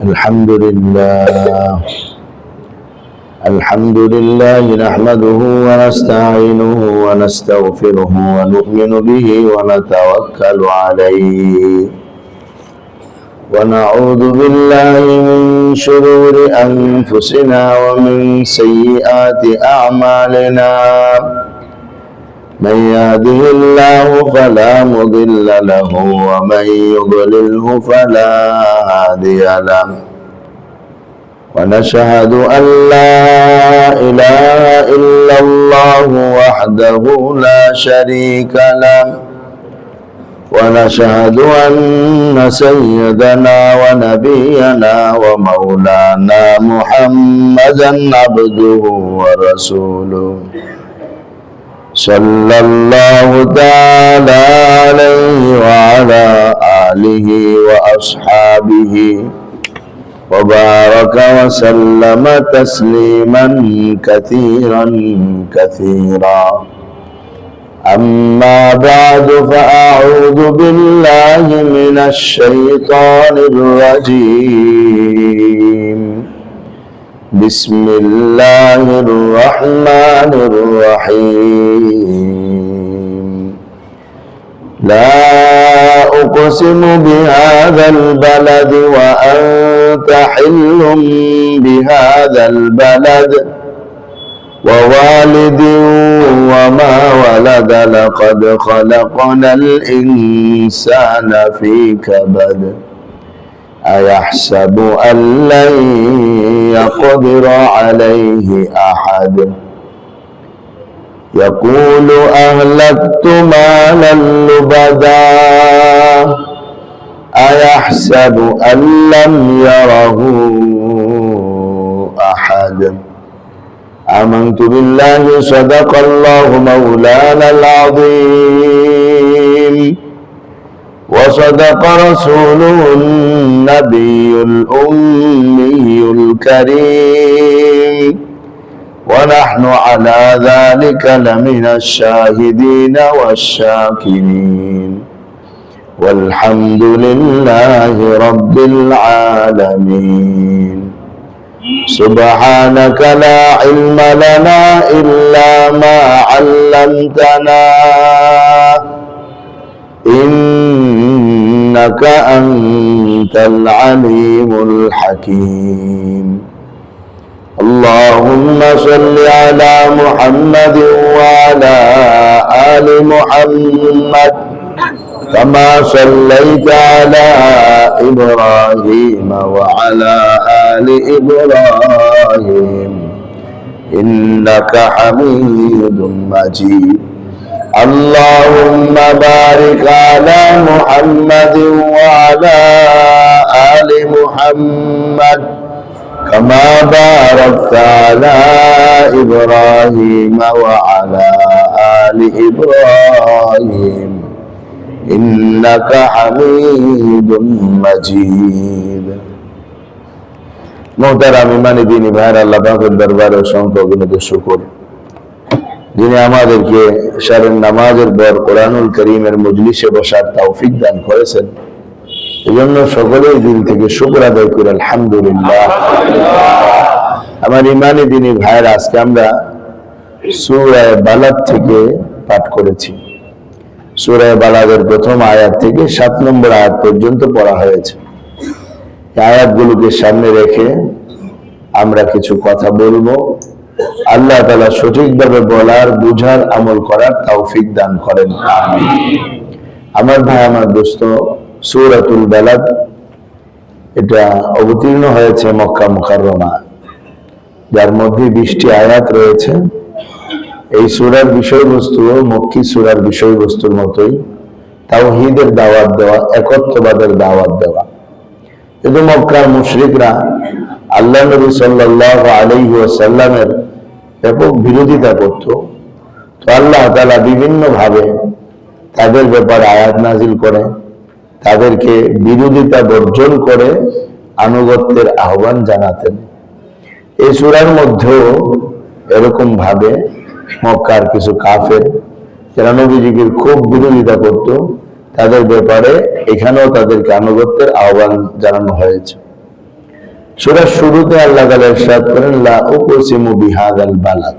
الحمد لله نحمده ونستعينه ونستغفره ونؤمن به ونتوكل عليه ونعوذ بالله من شرور أنفسنا ومن سيئات أعمالنا من يهده الله فلا مضل له ومن يضلله فلا هادي له ونشهد أن لا إله إلا الله وحده لا شريك له ونشهد أن سيدنا ونبينا ومولانا محمدا عبده ورسوله صلى الله تعالى عليه وعلى آله وأصحابه وبارك وسلم تسليما كثيرا كثيرا أما بعد فأعوذ بالله من الشيطان الرجيم بسم الله الرحمن الرحيم لا أقسم بهذا البلد وأنت حل بهذا البلد ووالد وما ولد لقد خلقنا الإنسان في كبد أيحسب أن لن يقدر عليه أحد يقول أهلكت مالا لبدا أيحسب أن لم يره أحد آمنت بالله صدق الله مولانا العظيم وصدق رسوله النبي الأمي الكريم ونحن على ذلك لمن الشاهدين والشاكرين والحمد لله رب العالمين سبحانك لا علم لنا إلا ما علمتنا إنك أنت العليم الحكيم اللهم صل على محمد وعلى آل محمد كما صليت على إبراهيم وعلى آل إبراهيم إنك حميد مجيد اللهم بارك على محمد وعلى آل محمد كما باركت على إبراهيم وعلى آل إبراهيم إنك حميد مجيد মোহতারাম ইমানি দ্বীনি ভাইয়ের আল্লাহ পাকের দরবারে অসংখ্য অগণিত শুকর যিনি আমাদেরকে শারের নামাজের পর কোরআনুল কারীমের মজলিসে বসার তৌফিক দান করেছেন এজন্য সকলেই দিল থেকে শুকর আদায় করি আলহামদুলিল্লাহ। আমার ইমানি দ্বীনি ভাইয়ের আজকে আমরা সূরা বালাদ থেকে পাঠ করেছি। সূরা বালাদের প্রথম আয়াত থেকে 7 নম্বর আয়াত পর্যন্ত পড়া হয়েছে। এই আয়াতগুলোকে সামনে রেখে আমরা কিছু কথা বলবো। আল্লাহ তাআলা সঠিকভাবে বলার, বুঝার, আমল করার তৌফিক দান করেন আমিন। আমার ভাই, আমার দোস্ত, সূরাতুল বালাদ এটা অবতীর্ণ হয়েছে মক্কা মুকাররমা, যার মধ্যে 20টি আয়াত রয়েছে। এই সূরার বিষয়বস্তু মক্কি সূরার বিষয়বস্তুর মতোই তাওহীদের দাওয়াত দেওয়া, একত্ববাদের দাওয়াত দেওয়া। কিন্তু মক্কার মুশরিকরা আল্লাহ নবী সাল্লাল্লাহু আলাইহি ওয়াসাল্লামের ব্যাপক বিরোধিতা করত। তো আল্লাহ তাআলা বিভিন্ন ভাবে তাদের ব্যাপারে আয়াত নাজিল করে তাদেরকে বিরোধিতা বর্জন করে আনুগত্যের আহ্বান জানাতেন। এই সূরার মধ্যেও এরকম ভাবে মক্কার কিছু কাফের যারা নবীজিকে খুব বিরোধিতা করত তাদের ব্যাপারে এখানেও তাদেরকে আনুগত্যের আহ্বান জানানো হয়েছে। সূরার শুরুতে আল্লাহ তাআলা ইরশাদ করেন লা উকসিমু বিহাযাল বালাদ।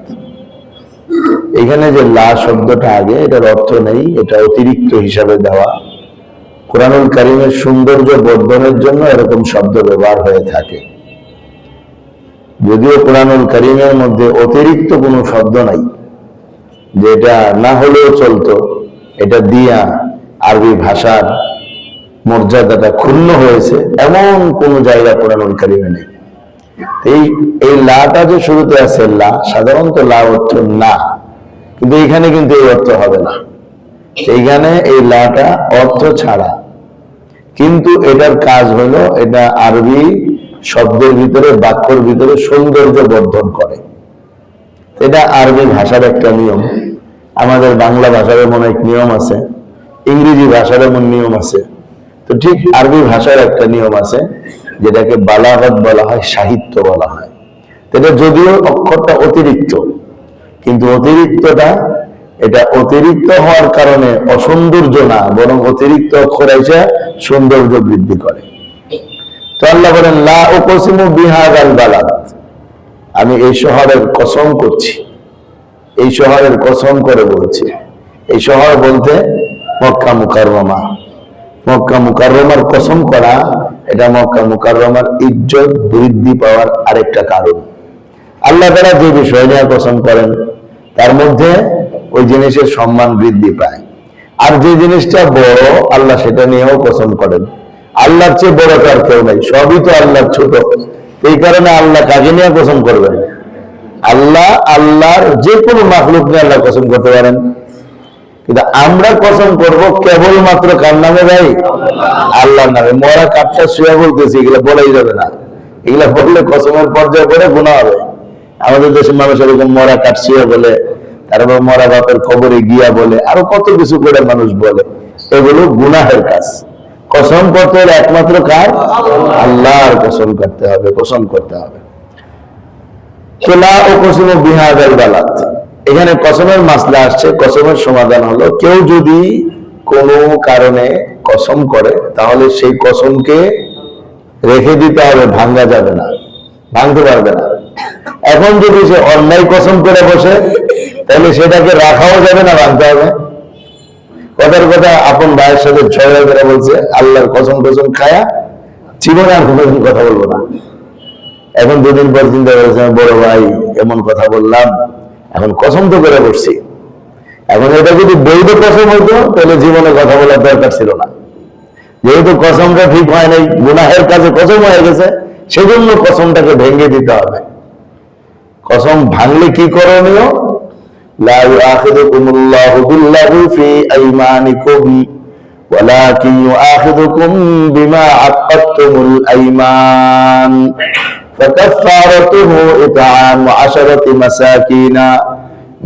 এখানে যে লা শব্দটা আগে, এটার অর্থ নেই, এটা অতিরিক্ত হিসাবে দেওয়া। কুরআনুল কারীমের সৌন্দর্য বর্ধনের জন্য এরকম শব্দ ব্যবহার হয়ে থাকে। যদিও কুরআনুল কারীমের মধ্যে অতিরিক্ত কোনো শব্দ নাই, যেটা না হলেও চলতো, এটা দিয়া আরবি ভাষার মর্যাদাটা ক্ষুণ্ণ হয়েছে এমন কোন জায়গা কুরআনুল কারীমে নেই। এই লাটা যে শুরুতে আছে, লা সাধারণত লা অর্থ না, কিন্তু এখানে কিন্তু এই অর্থ হবে না। এইখানে এই লাটা অর্থ ছাড়া, কিন্তু এটার কাজ হলো এটা আরবি শব্দের ভিতরে, বাক্যর ভিতরে সৌন্দর্য বর্ধন করে। এটা আরবি ভাষার একটা নিয়ম। আমাদের বাংলা ভাষার এমন এক নিয়ম আছে, ইংরেজি ভাষার এমন নিয়ম আছে, তো ঠিক আরবি ভাষার একটা নিয়ম আছে যেটাকে বালাগত বলা হয়, সাহিত্য বলা হয়। এটা যদিও অক্ষরটা অতিরিক্ত, কিন্তু অতিরিক্তটা এটা অতিরিক্ত হওয়ার কারণে অসৌন্দর্য না, বরং অতিরিক্ত অক্ষর এসে সৌন্দর্য বৃদ্ধি করে। তো আল্লাহ বলেন লা উকসিমু বিহাযাল বালাদ, আমি এই শহরের কসম করছি, এই শহরের কসম করে বলছি। এই শহর বলতে মক্কা মুকাররমা। মক্কা মুকাররমার কসম করা, এটা মক্কা মুকাররমার ইজ্জত বৃদ্ধি পাওয়ার আরেকটা কারণ। আল্লাহ তাআলা যে বিষয় নিয়ে কসম করেন তার মধ্যে ওই জিনিসের সম্মান বৃদ্ধি পায়। আর যে জিনিসটা বড়, আল্লাহ সেটা নিয়েও কসম করেন। আল্লাহর চেয়ে বড় তার কেউ নাই, সবই তো আল্লাহর ছোট। এই কারণে আল্লাহ কাকে নিয়ে কসম করবেন? আল্লাহর যে কোনো মাখলুক নিয়ে আল্লাহ কসম করতে পারেন, কিন্তু আমরা কসম করব কেবলমাত্র কার নামে? ভাই, আল্লাহর নামে। মরা কাঠটা শুয়ে বলতেছি, এগুলো বলাই যাবে না। এগুলা বললে কসমের পর্যায়ে পড়ে গুনাহ হবে। আমাদের দেশের মানুষ এরকম মরা কাঠ শুয়ে বলে, তারপর মরা বাপের কবরে গিয়া বলে, আরো কত কিছু করে মানুষ বলে। এগুলো গুনাহের কাজ। কসম করতে হলে একমাত্র কার? আল্লাহর কসম করতে হবে, কসম করতে হবে। লা উকসিমু বিহাযাল বালাদ, এখানে কসমের মাসলা আসছে। কসমের সমাধান হলো, কেউ যদি কোনো কারণে কসম করে তাহলে সেই কসমকে রেখে দিতে হবে, ভাঙ্গা যাবে না, ভাঙতে পারবে না। এখন যদি সে অন্যায় কসম করে বসে, তাহলে সেটাকে রাখাও যাবে না, ভাঙতে হবে। কথার কথা, আপন ভাইয়ের সাথে ঝগড়া করে বলছে আল্লাহর কসম কসম খায়া জীবনে আর কোনো কথা বলবো না। এখন দুদিন পর চিন্তা করেছে, বড় ভাই এমন কথা বললাম, এখন কসম তো করে বসছি, এখন এটা যদি বৈধ কসম হইতো তাহলে জীবনে কথা বলার দরকার ছিল না। যেহেতু কসমটা ঠিক হয় নাই, গুনাহের কাজে কসম হয়ে গেছে, সেজন্য কসমটাকে ভেঙে দিতে হবে। কসম ভাঙলে কি করণীয়? লা ইউআখিযুকুমুল্লাহু বিল্লাহি ফি আইমানিকুম ওয়ালাকিন ইউআখিযুকুম বিমা আক্কাদতুমুল আইমান ফাকাফফারাতুহু ইতআমু 10 মাসাকিনা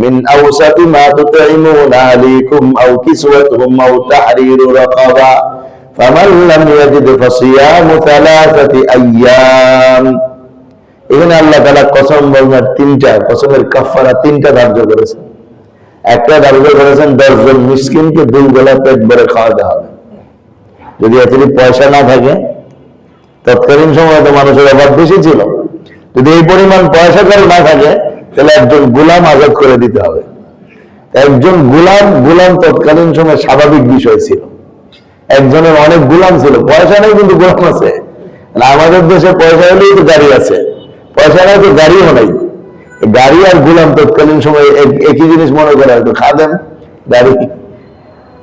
মিন আওসাতি মা তুতঈমুনা আলাইকুম আও কিসওয়াতুহুম আও তাহরিরু রাকাবা ফামান লাম ইয়াজিদ ফাসিয়ামু 3 আইয়াম। এখানে আল্লাহ তাআলা কসম বলার তিনটা, কসমের কাফারা তিনটা ধার্য করেছেন। একটা ধার্য করেছেন 10 জন মিসকিনকে 2 বেলা পেট ভরে খাওয়াতে হবে। যদি এতটি পয়সা না থাকে, তৎকালীন সময় তো মানুষের অভাব বেশি ছিল, যদি এই পরিমাণ পয়সা কারো না থাকে তাহলে একজন গোলাম আজাদ করে দিতে হবে। একজন গোলাম তৎকালীন সময় স্বাভাবিক বিষয় ছিল। একজনের অনেক গোলাম ছিল, পয়সা নেই কিন্তু গোলাম আছে। আমাদের দেশে পয়সা হলেই তো গাড়ি আছে, পয়সা নাই তো গাড়িও নাই। গাড়ি আর গোলাম তৎকালীন সময় একই জিনিস মনে করে, হয়তো খাদেম গাড়ি।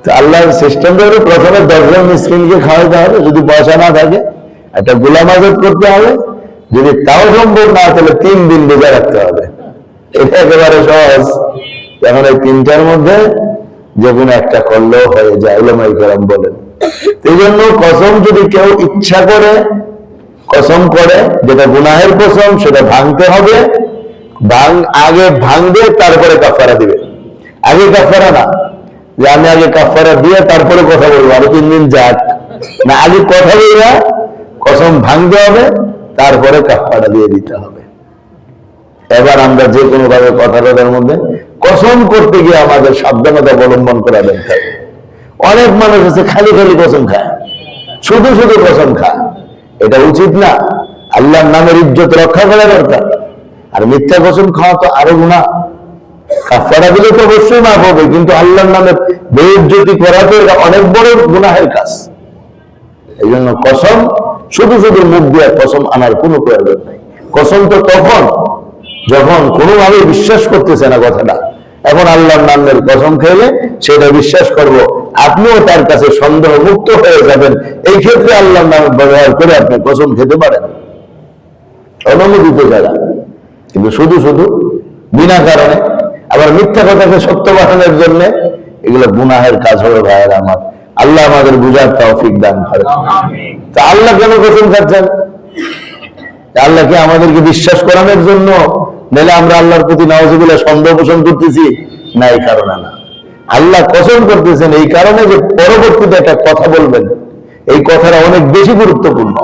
তো আল্লাহর সিস্টেম ধরে প্রথমে 10 জন মিসকিনকে খাওয়াতে হবে, যদি পয়সা না থাকে একটা গোলাম আজাদ করতে হবে, যদি তাও সম্ভব না তাহলে 3 দিন রোজা রাখতে হবে। এটা একেবারে সহজ। এখন এই তিনটার মধ্যে যে কোনো একটা করলেও হয়ে যায়, উলামায়ে কেরাম বলেন। এই জন্য কসম যদি কেউ ইচ্ছা করে কসম করে, যেটা গুনাহের কসম, সেটা ভাঙতে হবে। আগে ভাঙবে, তারপরে কাফারা দিবে। আগে কাফারা না, যে আমি আগে কাফারা দিয়ে তারপরে কথা বলবো, আরো 3 দিন যাক না, আগে কথা বলবে, কসম ভাঙতে হবে, তারপরে কাফারা দিয়ে দিতে হবে। এবার আমরা যে কোনো ভাবে কথাটার মধ্যে কসম করতে গিয়ে আমাদের সাবধানতা অবলম্বন করা দরকার। অনেক মানুষ আছে খালি খালি কসম খায়, শুধু শুধু কসম খায়, এটা উচিত না। আল্লাহর নামের ইজ্জত রক্ষা করা দরকার। আর মিথ্যা কসম খাওয়া তো আরো গুনাহ। কাফারা দিলে তো অবশ্যই মাফ হবে, কিন্তু আল্লাহর নামের বেইজ্জতি করা তো অনেক বড় গুনাহের কাজ। এই জন্য কসম শুধু শুধু মুখ দিয়ে কসম আনার কোনো প্রয়োজন নেই। কসম তো তখন যখন কোনোভাবে বিশ্বাস করতেছে না কথাটা। এখন আল্লাহর নামের কসম খেলে সেটা বিশ্বাস করব, আপনিও তার কাছে সন্দেহ মুক্ত হয়ে যাবেন। এই ক্ষেত্রে আল্লাহর নাম ব্যবহার করে আপনি কসম খেতে পারেন, অনুমোদিত জায়গা। কিন্তু শুধু শুধু বিনা কারণে আবার মিথ্যা কথাকে সত্য বানানোর জন্য এগুলো গুনাহের কাজ হবে ভাইয়েরা আমার। আল্লাহ আমাদের বুঝার তৌফিক দান করেন। তা আল্লাহ কেন কসম খাচ্ছেন? আল্লাহ কি আমাদেরকে বিশ্বাস করানোর জন্য? নাহলে আমরা আল্লাহর প্রতি নাউজুবিল্লাহ সন্দেহ পোষণ করতেছি? না, এই কারণে না। আল্লাহ কসম করতেছেন এই কারণে যে পরবর্তীতে একটা কথা বলবেন, এই কথাটা অনেক বেশি গুরুত্বপূর্ণ।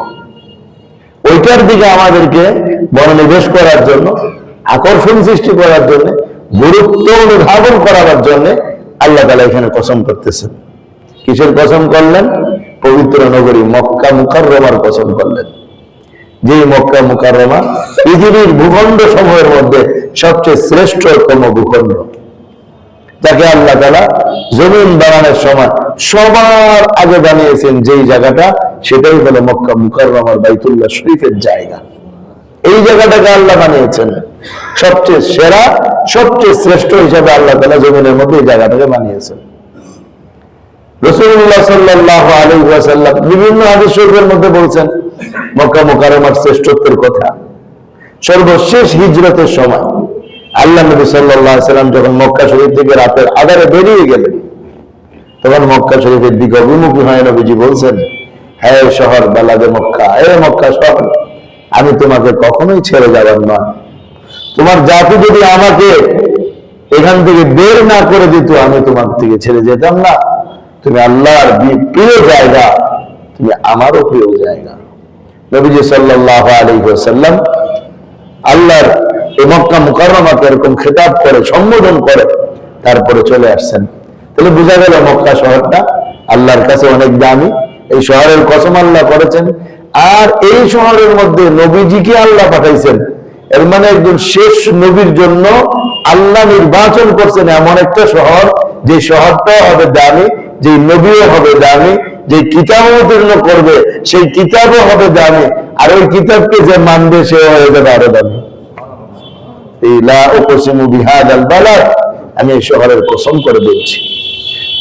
ওইটার দিকে আমাদেরকে মনোনিবেশ করার জন্য, আকর্ষণ সৃষ্টি করার জন্য, গুরুত্ব অনুধাবন করার জন্য আল্লাহ তাআলা এখানে কসম করতেছেন। কিসের কসম করলেন? পবিত্র নগরী মক্কা মুকাররমার কসম করলেন। যে মক্কা মুকাররমা পৃথিবীর ভূখণ্ড সমূহের মধ্যে সবচেয়ে শ্রেষ্ঠতম ভূখণ্ড, যাকে আল্লাহ তাআলা জমিন বানানোর সময় সবার আগে বানিয়েছেন যেই জায়গাটা, সেটাই হলো মক্কা মুকাররমার বাইতুল্লাহ শরীফের জায়গা। এই জায়গাটাকে আল্লাহ বানিয়েছেন সবচেয়ে সেরা, সবচেয়ে শ্রেষ্ঠ হিসাবে আল্লাহ তাআলা জমিনের মধ্যে এই জায়গাটাকে বানিয়েছেন। রাসূলুল্লাহ সাল্লাল্লাহু আলাইহি ওয়াসাল্লাম বিভিন্ন হাদিস শরীফের মধ্যে বলছেন মক্কা মুকাররমার শ্রেষ্ঠত্বের কথা। সর্বশেষ হিজরতের সময় আল্লাহ নবী সাল্লাল্লাহু আলাইহি ওয়াসাল্লাম যখন মক্কা শরীফ থেকে রাতের আঁধারে বেরিয়ে গেলেন, তখন মক্কা শরীফের দিকে অভিমুখী হয়ে নবীজি বলছেন, হে শহর বালাদে মক্কা, হে মক্কা শহর, আমি তোমাকে কখনোই ছেড়ে যাবার না। তোমার জাতি যদি আমাকে এখান থেকে বের না করে দিত, আমি তোমার থেকে ছেড়ে যেতাম না। তুমি আল্লাহর প্রিয় জায়গা, তুমি আমারও প্রিয় জায়গা। নবীজি সাল্লাল্লাহু আলাইহি ওয়াসাল্লাম আল্লাহর এই মক্কা মুকাররমাকে এরকম খেতাব করে, সম্বোধন করে তারপরে চলে আসছেন। তাহলে বোঝা গেল মক্কা শহরটা আল্লাহর কাছে অনেক দামি। এই শহরের কসম আল্লাহ করেছেন। আর এই শহরের মধ্যে নবীজিকে আল্লাহ পাঠাইছেন। এর মানে একজন শেষ নবীর জন্য আল্লাহ নির্বাচন করছেন এমন একটা শহর, যে শহরটাও হবে দামি, যে নবীও হবে দামি, যে কিতাব অবতীর্ণ করবে সেই কিতাবও হবে দামি, আর ওই কিতাবকে যে মানবে সে হয়ে যাবে আরো দামি। লা উকসিমু বিহাদাল বালাদ, আমি এই শহরের কসম করে বলছি।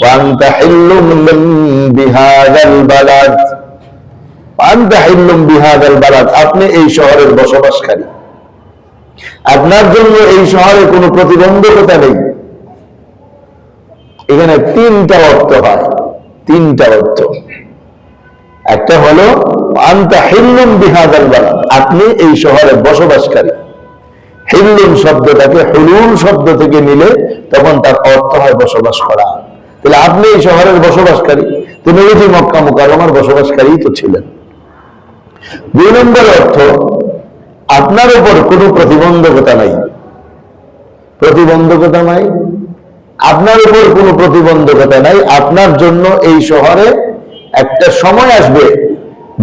ওয়া আনতা হিল্লুম বিহাদাল বালাদ, আনতা হিল্লুম বিহাদাল বালাদ, আপনি এই শহরের বসবাসকারী, আপনার জন্য এই শহরে কোনো প্রতিবন্ধকতা নেই। এখানে তিনটা অর্থ হয়, তিনটা অর্থ। একটা হলো আনতা হিল্লুম বিহাদাল বালাদ, আপনি এই শহরে বসবাসকারী। হিল্লুম শব্দটাকে হুলুল শব্দ থেকে নিলে তখন তার অর্থ হয় বসবাস করা। তাহলে আপনি এই শহরের বসবাসকারী, তিনি নবীজি মক্কা মুকাররমার বসবাসকারী তো ছিলেন। দুই নম্বর অর্থ, আপনার উপর কোনো প্রতিবন্ধকতা নাই। প্রতিবন্ধকতা নাই, আপনার উপর কোনো প্রতিবন্ধকতা নাই। আপনার জন্য এই শহরে একটা সময় আসবে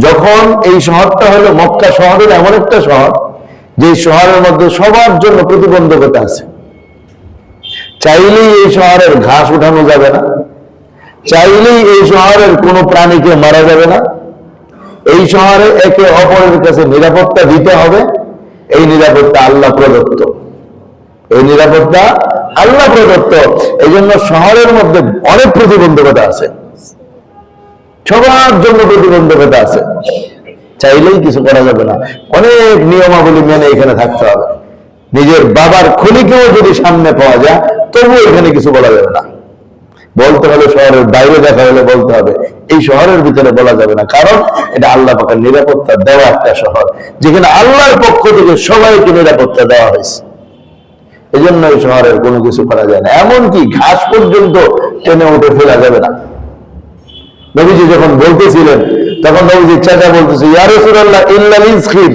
যখন এই শহরটা হলো মক্কা শহরের এমন একটা শহর, যে শহরের মধ্যে সবার জন্য প্রতিবন্ধকতা আছে। চাইলেই এই শহরের ঘাস উঠানো যাবে না, চাইলেই এই শহরের কোনো প্রাণীকে মারা যাবে না। এই শহরে একে অপরের কাছে নিরাপত্তা দিতে হবে। এই নিরাপত্তা আল্লাহ প্রদত্ত, এই নিরাপত্তা আল্লাহ প্রদত্ত। এই জন্য শহরের মধ্যে অনেক প্রতিবন্ধকতা আছে, সবার জন্য প্রতিবন্ধকতা আছে। চাইলেই কিছু করা যাবে না, অনেক নিয়মাবলী মেনে এখানে থাকতে হবে। নিজের বাবার খলিকেও যদি সামনে পাওয়া যায় তবুও এখানে কিছু বলা যাবে না। বলতে হলে শহরের বাইরে দেখা হলে বলতে হবে, এই শহরের ভিতরে বলা যাবে না, কারণ এটা আল্লাহ পাকের নিরাপত্তা দেওয়া একটা শহর, যেখানে আল্লাহর পক্ষ থেকে সবাইকে নিরাপত্তা দেওয়া হয়েছে। এই জন্য এই শহরের কোনো কিছু করা যায় না, এমনকি ঘাস পর্যন্ত টেনে উঠে ফেলা যাবে না। নবীজি যখন বলতেছিলেন তখন নবীজির চাচা বলতেছে, ইয়া রাসূলুল্লাহ ইল্লাল ইসখির,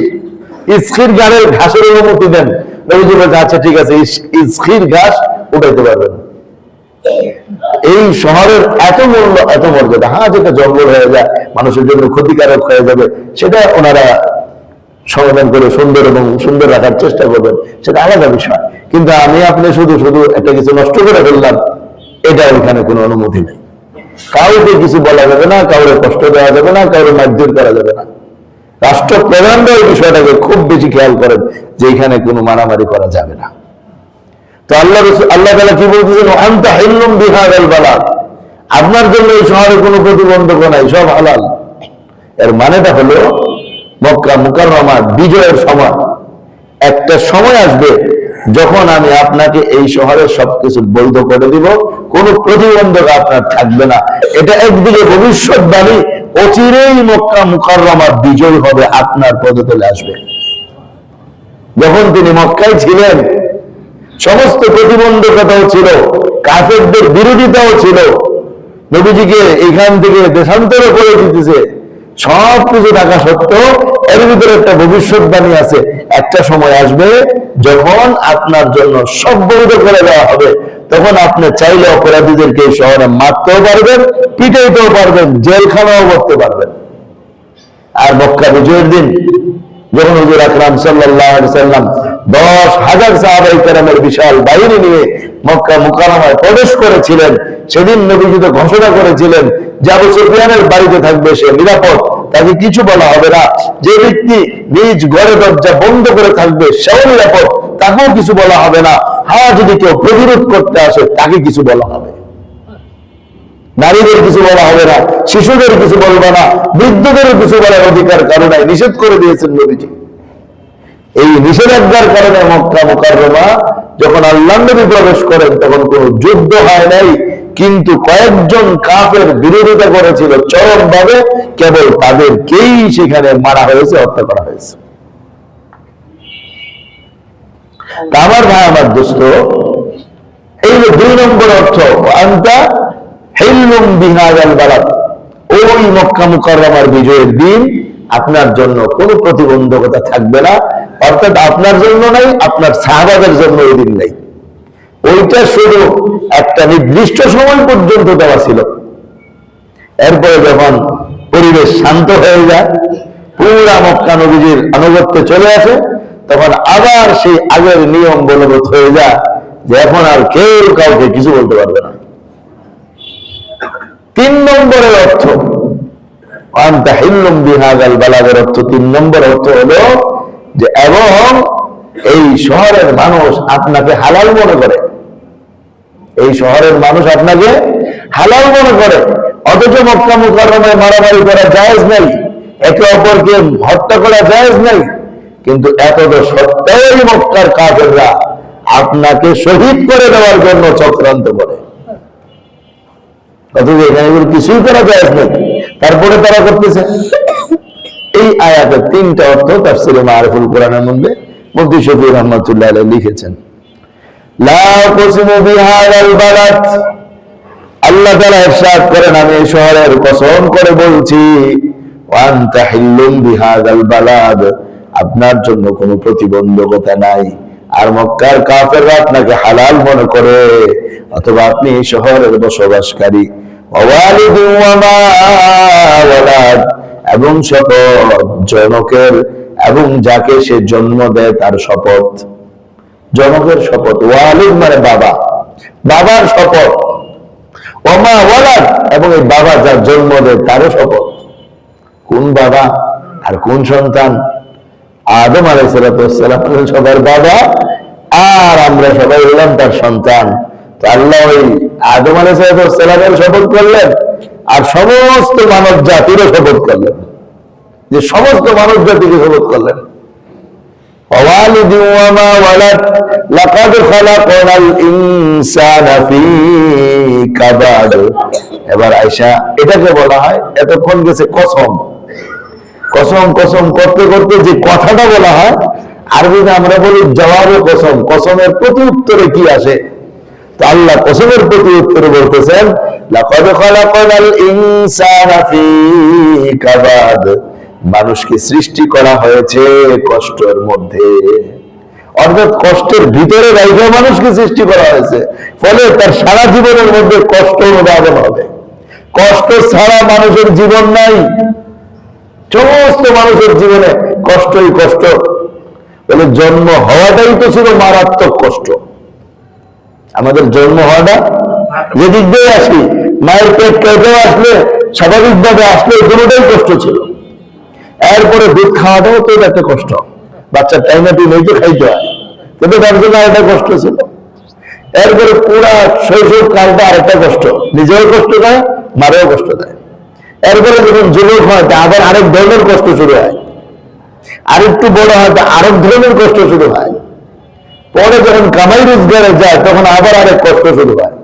ইসখির গাছের ঘাসের অনুমতি দেন। নবীজি বলছে, আচ্ছা ঠিক আছে, ইসখির ঘাস উঠাইতে পারবেন। এই শহরের এত মূল্য, এত মর্যাদা। হ্যাঁ, যেটা জঙ্গল হয়ে যায়, মানুষের জন্য ক্ষতিকারক হয়ে যাবে, সেটা ওনারা সমাধান করে সুন্দর এবং সুন্দর রাখার চেষ্টা করবেন, সেটা আলাদা বিষয়। কিন্তু আমি আপনি শুধু শুধু একটা কিছু নষ্ট করে ফেললাম, এটা এখানে কোনো অনুমতি নেই। কাউকে কিছু বলা যাবে না, কাউকে কষ্ট দেওয়া যাবে না, কাউকে মারধর করা যাবে না। রাষ্ট্রপ্রধানরা এই বিষয়টাকে খুব বেশি খেয়াল করেন যে এখানে কোনো মারামারি করা যাবে না। তো আল্লাহ তাআলা কি বলতেছেন, আনতা হিল্লুম বিহাদাল বালাদ, আপনার জন্য এই শহরে কোনো প্রতিবন্ধক নাই, সব হালাল। এর মানেটা হলো মক্কা মুকাররমার বিজয়ের সময় একটা সময় আসবে যখন আমি আপনাকে এই শহরের সবকিছু বৈধ করে দিব, কোনো প্রতিবন্ধক আপনার থাকবে না। এটা একদিকে ভবিষ্যৎবাণী, অচিরেই মক্কা মুকাররমার বিজয় হবে, আপনার পদতলে আসবে। যখন তিনি মক্কায় ছিলেন সমস্ত প্রতিবন্ধকতাও ছিল, কাফেরদের বিরোধিতাও ছিল, নবীজিকে এখান থেকে দেশান্তর করে দিতেছে, সব কিছু থাকা সত্ত্বেও এর ভিতরে একটা ভবিষ্যৎবাণী আছে, একটা সময় আসবে যখন আপনার জন্য সব বৈধ করে দেওয়া হবে, তখন আপনি চাইলে অপরাধীদেরকে এই শহরে মারতেও পারবেন, পিটাইতেও পারবেন, জেলখানাও করতে পারবেন। আর মক্কা বিজয়ের দিন যখন হুজুর আকরাম সাল্লাল্লাহু আলাইহি সাল্লাম 10,000 সাহাবায়ে কেরামের বিশাল বাহিনী নিয়ে মক্কা মুকাররমায় প্রবেশ করেছিলেন, সেদিন নবীজি তো ঘোষণা করেছিলেন যে আবু সুফিয়ানের বাড়িতে থাকবে, সে নিরাপদ, তাকে কিছু বলা হবে না। যে ব্যক্তি নিজ ঘরে দরজা বন্ধ করে থাকবে সেও নিরাপদ, তাকেও কিছু বলা হবে না। হ্যাঁ, যদি কেউ প্রতিরোধ করতে আসে তাকে কিছু বলা হবে। নারীদের কিছু বলা হবে না, শিশুদের কিছু বলবে না, বৃদ্ধদেরও কিছু বলার অধিকার কারণে নিষেধ করে দিয়েছেন নবীজি। এই নিষেধাজ্ঞার কারণে মক্কা মুকাররমা যখন আল্লাহর নবী প্রবেশ করেন তখন কোনো যুদ্ধ হয় নাই, কিন্তু কয়েকজন কাফের বিরোধিতা করেছিল চরমভাবে, কেবল তাদেরকেই সেখানে মারা হয়েছে, হত্যা করা হয়েছে। আমার ভাই, আমার দোস্ত, এই 2 নম্বর অর্থ, আনতা হিল্লুম বিহাদাল বালাদ, ওই মক্কা মুকাররমার বিজয়ের দিন আপনার জন্য কোনো প্রতিবন্ধকতা থাকবে না, অর্থাৎ আপনার জন্য নাই, আপনার সাহাবাদের জন্য ওই দিন নাই। ওইটা শুধু একটা নির্দিষ্ট সময় পর্যন্ত দেওয়া ছিল। এরপরে যখন পরিবেশ শান্ত হয়ে যায়, পুরা মক্কা নবীজির আনুগত্যে চলে আসে, তখন আবার সেই আগের নিয়ম বলবৎ হয়ে যায় যে এখন আর কেউ কাউকে কিছু বলতে পারবে না। 3 নম্বরের অর্থ, আনতা হিল্লুম বিহাদাল বালাদের অর্থ, 3 নম্বর অর্থ হলো যে এবং এই শহরের মানুষ আপনাকে হালাল মনে করে, এই শহরের মানুষ আপনাকে হালাল মনে করে, অথচ মক্কা মুকাররমায় মারামারি করা জায়েজ নাই, একে অপরকে হত্যা করা জায়েজ নাই, কিন্তু এতদ সত্ত্বেও মক্কার কাফেররা আপনাকে শহীদ করে দেওয়ার জন্য চক্রান্ত করে, অথচ এখানে কিছুই করা জায়েজ নেই, তারপরে তারা করতেছে। এই আয়াতের 3টা অর্থ তাফসীরে মারিফুল কোরআনের মধ্যে মুফতি শফি রাহমাতুল্লাহ আলাইহি লিখেছেন। লা কুসিমু বিহাদাল বালাদ, আল্লাহ তাআলা ইরশাদ করেন, আমি এই শহরের কসম করে বলছি, ওয়া আনতা হিল্লুম বিহাদাল বালাদ, আপনার জন্য কোনো প্রতিবন্ধকতা নাই, আর মক্কার কাফেররা আপনাকে হালাল মনে করে, অথবা আপনি এই শহরের বসবাসকারী। ওয়ালিদু ওয়া মা ওয়ালাদ, এবং শপথ জনকের এবং যাকে সে জন্ম দেয় তার শপথ, জনকের শপথ, ওয়ালিদ মানে বাবা, বাবার শপথ, ওয়া মা ওয়ালাদ, এবং এই বাবা যার জন্ম দেয় তারও শপথ। কোন বাবা আর কোন সন্তান? আদম আলাইহিস সালাম সবার বাবা, আর আমরা সবাই হলাম তার সন্তান। তো আল্লাহ ওই আদম আলাইহিস সালামের শপথ করলেন, আর সমস্ত মানব জাতিরও শপথ করলেন, যে সমস্ত মানব জাতিকে শপথ করলেন। ওয়ালিদি ওয়া মা ওয়ালাদ লাকাদ খালাকনাল ইনসানা ফি কাবাদ। এবার আয়েশা, এটাকে বলা হয়, এতক্ষণ গেছে কসম, কসম কসম করতে করতে যে কথাটা বলা হয়, আরবিতে আমরা বলি জবাবে কসম, কসমের প্রতি উত্তরে কি আসে, তো আল্লাহ কসমের প্রতি উত্তরে বলতেছেন, লাকাদ খালাকনাল ইনসানা ফি কাবাদ, মানুষকে সৃষ্টি করা হয়েছে কষ্টের মধ্যে, অর্থাৎ কষ্টের ভিতরে রাইখা মানুষকে সৃষ্টি করা হয়েছে, ফলে তার সারা জীবনের মধ্যে কষ্ট অনুধাবন হবে। কষ্ট ছাড়া মানুষের জীবন নাই, সমস্ত মানুষের জীবনে কষ্টই কষ্ট। বলে জন্ম হওয়াটাই তো ছিল মারাত্মক কষ্ট। আমাদের জন্ম হওয়াটা, যেদিক দিয়ে আসি, মায়ের পেট কেটেও আসলে, স্বাভাবিকভাবে আসলে, কোনোটাই কষ্ট ছিল। এরপরে দুধ খাওয়াটাও তো একটা কষ্ট, বাচ্চার টাইমে তুই নেই তো খাইতে হয়, কিন্তু তার জন্য আরেকটা কষ্ট ছিল। এরপরে পুরা শৈশব কালটা আরেকটা কষ্ট, নিজেও কষ্ট দেয়, মারেও কষ্ট দেয়। এরপরে যখন যুবক হয় আবার আরেক ধরনের কষ্ট শুরু হয়, আরেকটু বড় হয় আরেক ধরনের কষ্ট শুরু হয়। পরে যখন কামাই রোজগারে যায় তখন আবার আরেক কষ্ট শুরু হয়।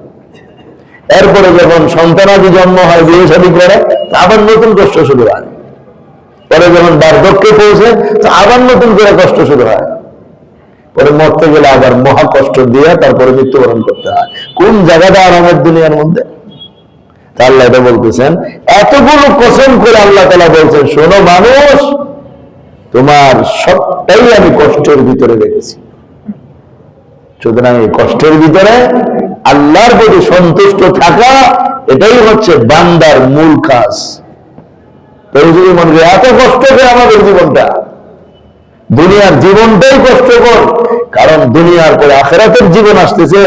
এরপরে যখন সন্তানাদি জন্ম হয়, বিয়ে শাদী করে, আবার নতুন কষ্ট শুরু হয়। পরে যখন বার্ধক্যে পৌঁছে তো আবার নতুন করে কষ্ট শুরু হয়। পরে মরতে গেলে আবার মহা কষ্ট দিয়ে তারপরে মৃত্যুবরণ করতে হয়। কোন জায়গাটা আরামের দুনিয়ার মধ্যে? আল্লাহ এটা বলতেছেন, এতগুলো কসম করে আল্লাহ তাআলা বলছেন, শোনো মানুষ, তোমার সবটাই আমি কষ্টের ভিতরে রেখেছি। সুতরাং এই কষ্টের ভিতরে আল্লাহর প্রতি সন্তুষ্ট থাকা, এটাই হচ্ছে বান্দার মূল কাজ। যদি মনে করি এত কষ্ট করে আমাদের জীবনটা, দুনিয়ার জীবনটাই কষ্টকর, কারণ দুনিয়ার পরে আখিরাতের জীবন আসতেছে,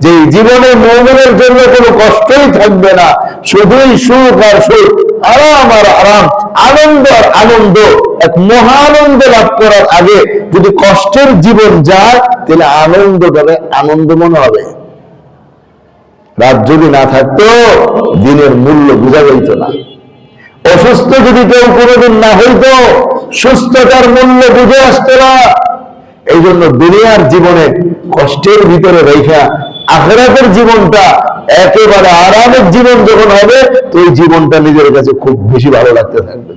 যে জীবনে মুমিনের জন্য কোনো কষ্টই থাকবে না, শুধুই সুখ আর সুখ, আরাম আর আরাম, আনন্দ আর আনন্দ। এক মহানন্দ লাভ করার আগে যদি কষ্টের জীবন যায়, তাহলে আনন্দটাকে আনন্দ মনে হবে। রাত যদি না থাকতো, দিনের মূল্য বোঝা যাইত না। অসুস্থ যদি কেউ কোনোদিন না হইতো, সুস্থতার মূল্য বুঝে আসতো না। এই জন্য দুনিয়ার জীবনে কষ্টের ভিতরে রেখা আখিরাতের জীবনটা একেবারে আরামের জীবন যখন হবে, তো এই জীবনটা নিজের কাছে খুব বেশি ভালো লাগতে থাকবে।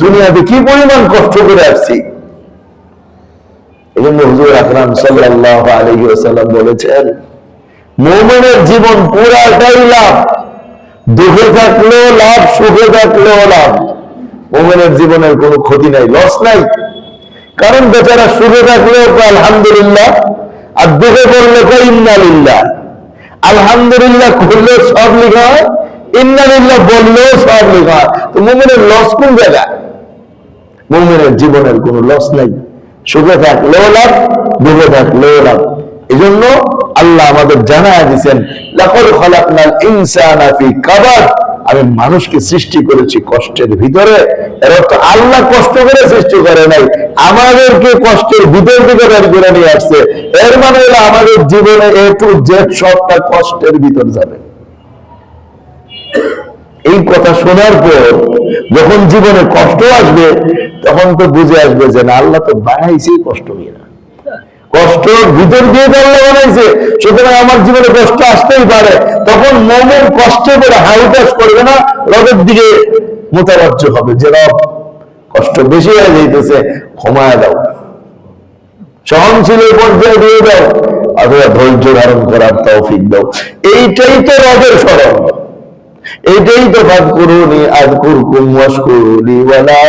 দুনিয়াতে কি পরিমাণ কষ্ট করে আসছি। এই জন্য হুজুর আকরাম সাল্লাল্লাহু আলাইহি ওয়াসাল্লাম বলেছেন, মুমিনের জীবন পুরাটাই লাভ, দুঃখে থাকলেও লাভ, সুখে থাকলেও লাভ। মুমিনের জীবনের কোনো ক্ষতি নাই, লস নাই। কারণ বেচারা সুখে থাকলেও আলহামদুলিল্লাহ, আর দুঃখে পড়লে ইন্না লিল্লাহ। আলহামদুলিল্লাহ করলেও সব লেখা হয়, ইন্না লিল্লাহ বললেও সব লেখা হয়। তো মুমিনের লস কোন জায়গায়? মুমিনের জীবনের কোনো লস নাই, সুখে থাকলেও লাভ, দুঃখে থাকলেও লাভ। এই জন্য আল্লাহ আমাদের জানায় দিয়েছেন, লাকাদ খালাকনাল ইনসানা ফি কাবাদ, আমি মানুষকে সৃষ্টি করেছি কষ্টের ভিতরে। এর অর্থ আল্লাহ কষ্ট করে সৃষ্টি করে নাই, আমাদেরকে কষ্টের ভিতর থেকে বের করে নিয়ে আসছে। এর মানে হলো আমাদের জীবনে এ টু জেড সবটা কষ্টের ভিতর যাবে। এই কথা শোনার পর যখন জীবনে কষ্ট আসবে, তখন তো বুঝে আসবে যে না, আল্লাহ তো বানাইছে কষ্ট নিয়ে, কষ্ট ভিতর দিয়ে আল্লাহ বানাইছে, সুতরাং আমার জীবনে কষ্ট আসতেই পারে। তখন মুমিন কষ্টে করে হাউটাস করবে না, রবের দিকে মোতাবাজ্য হবে যে রব, কষ্ট বেশি হয়ে যাইতেছে, ক্ষমায় দাও, সহনশীল পর্যায়ে দিয়ে দাও, অথবা ধৈর্য ধারণ করার তৌফিক দাও। এইটাই তো রবের স্মরণ, এইটাই তো ফাযকুরুনি আযকুরকুম ওয়াশকুরুলি ওয়ালা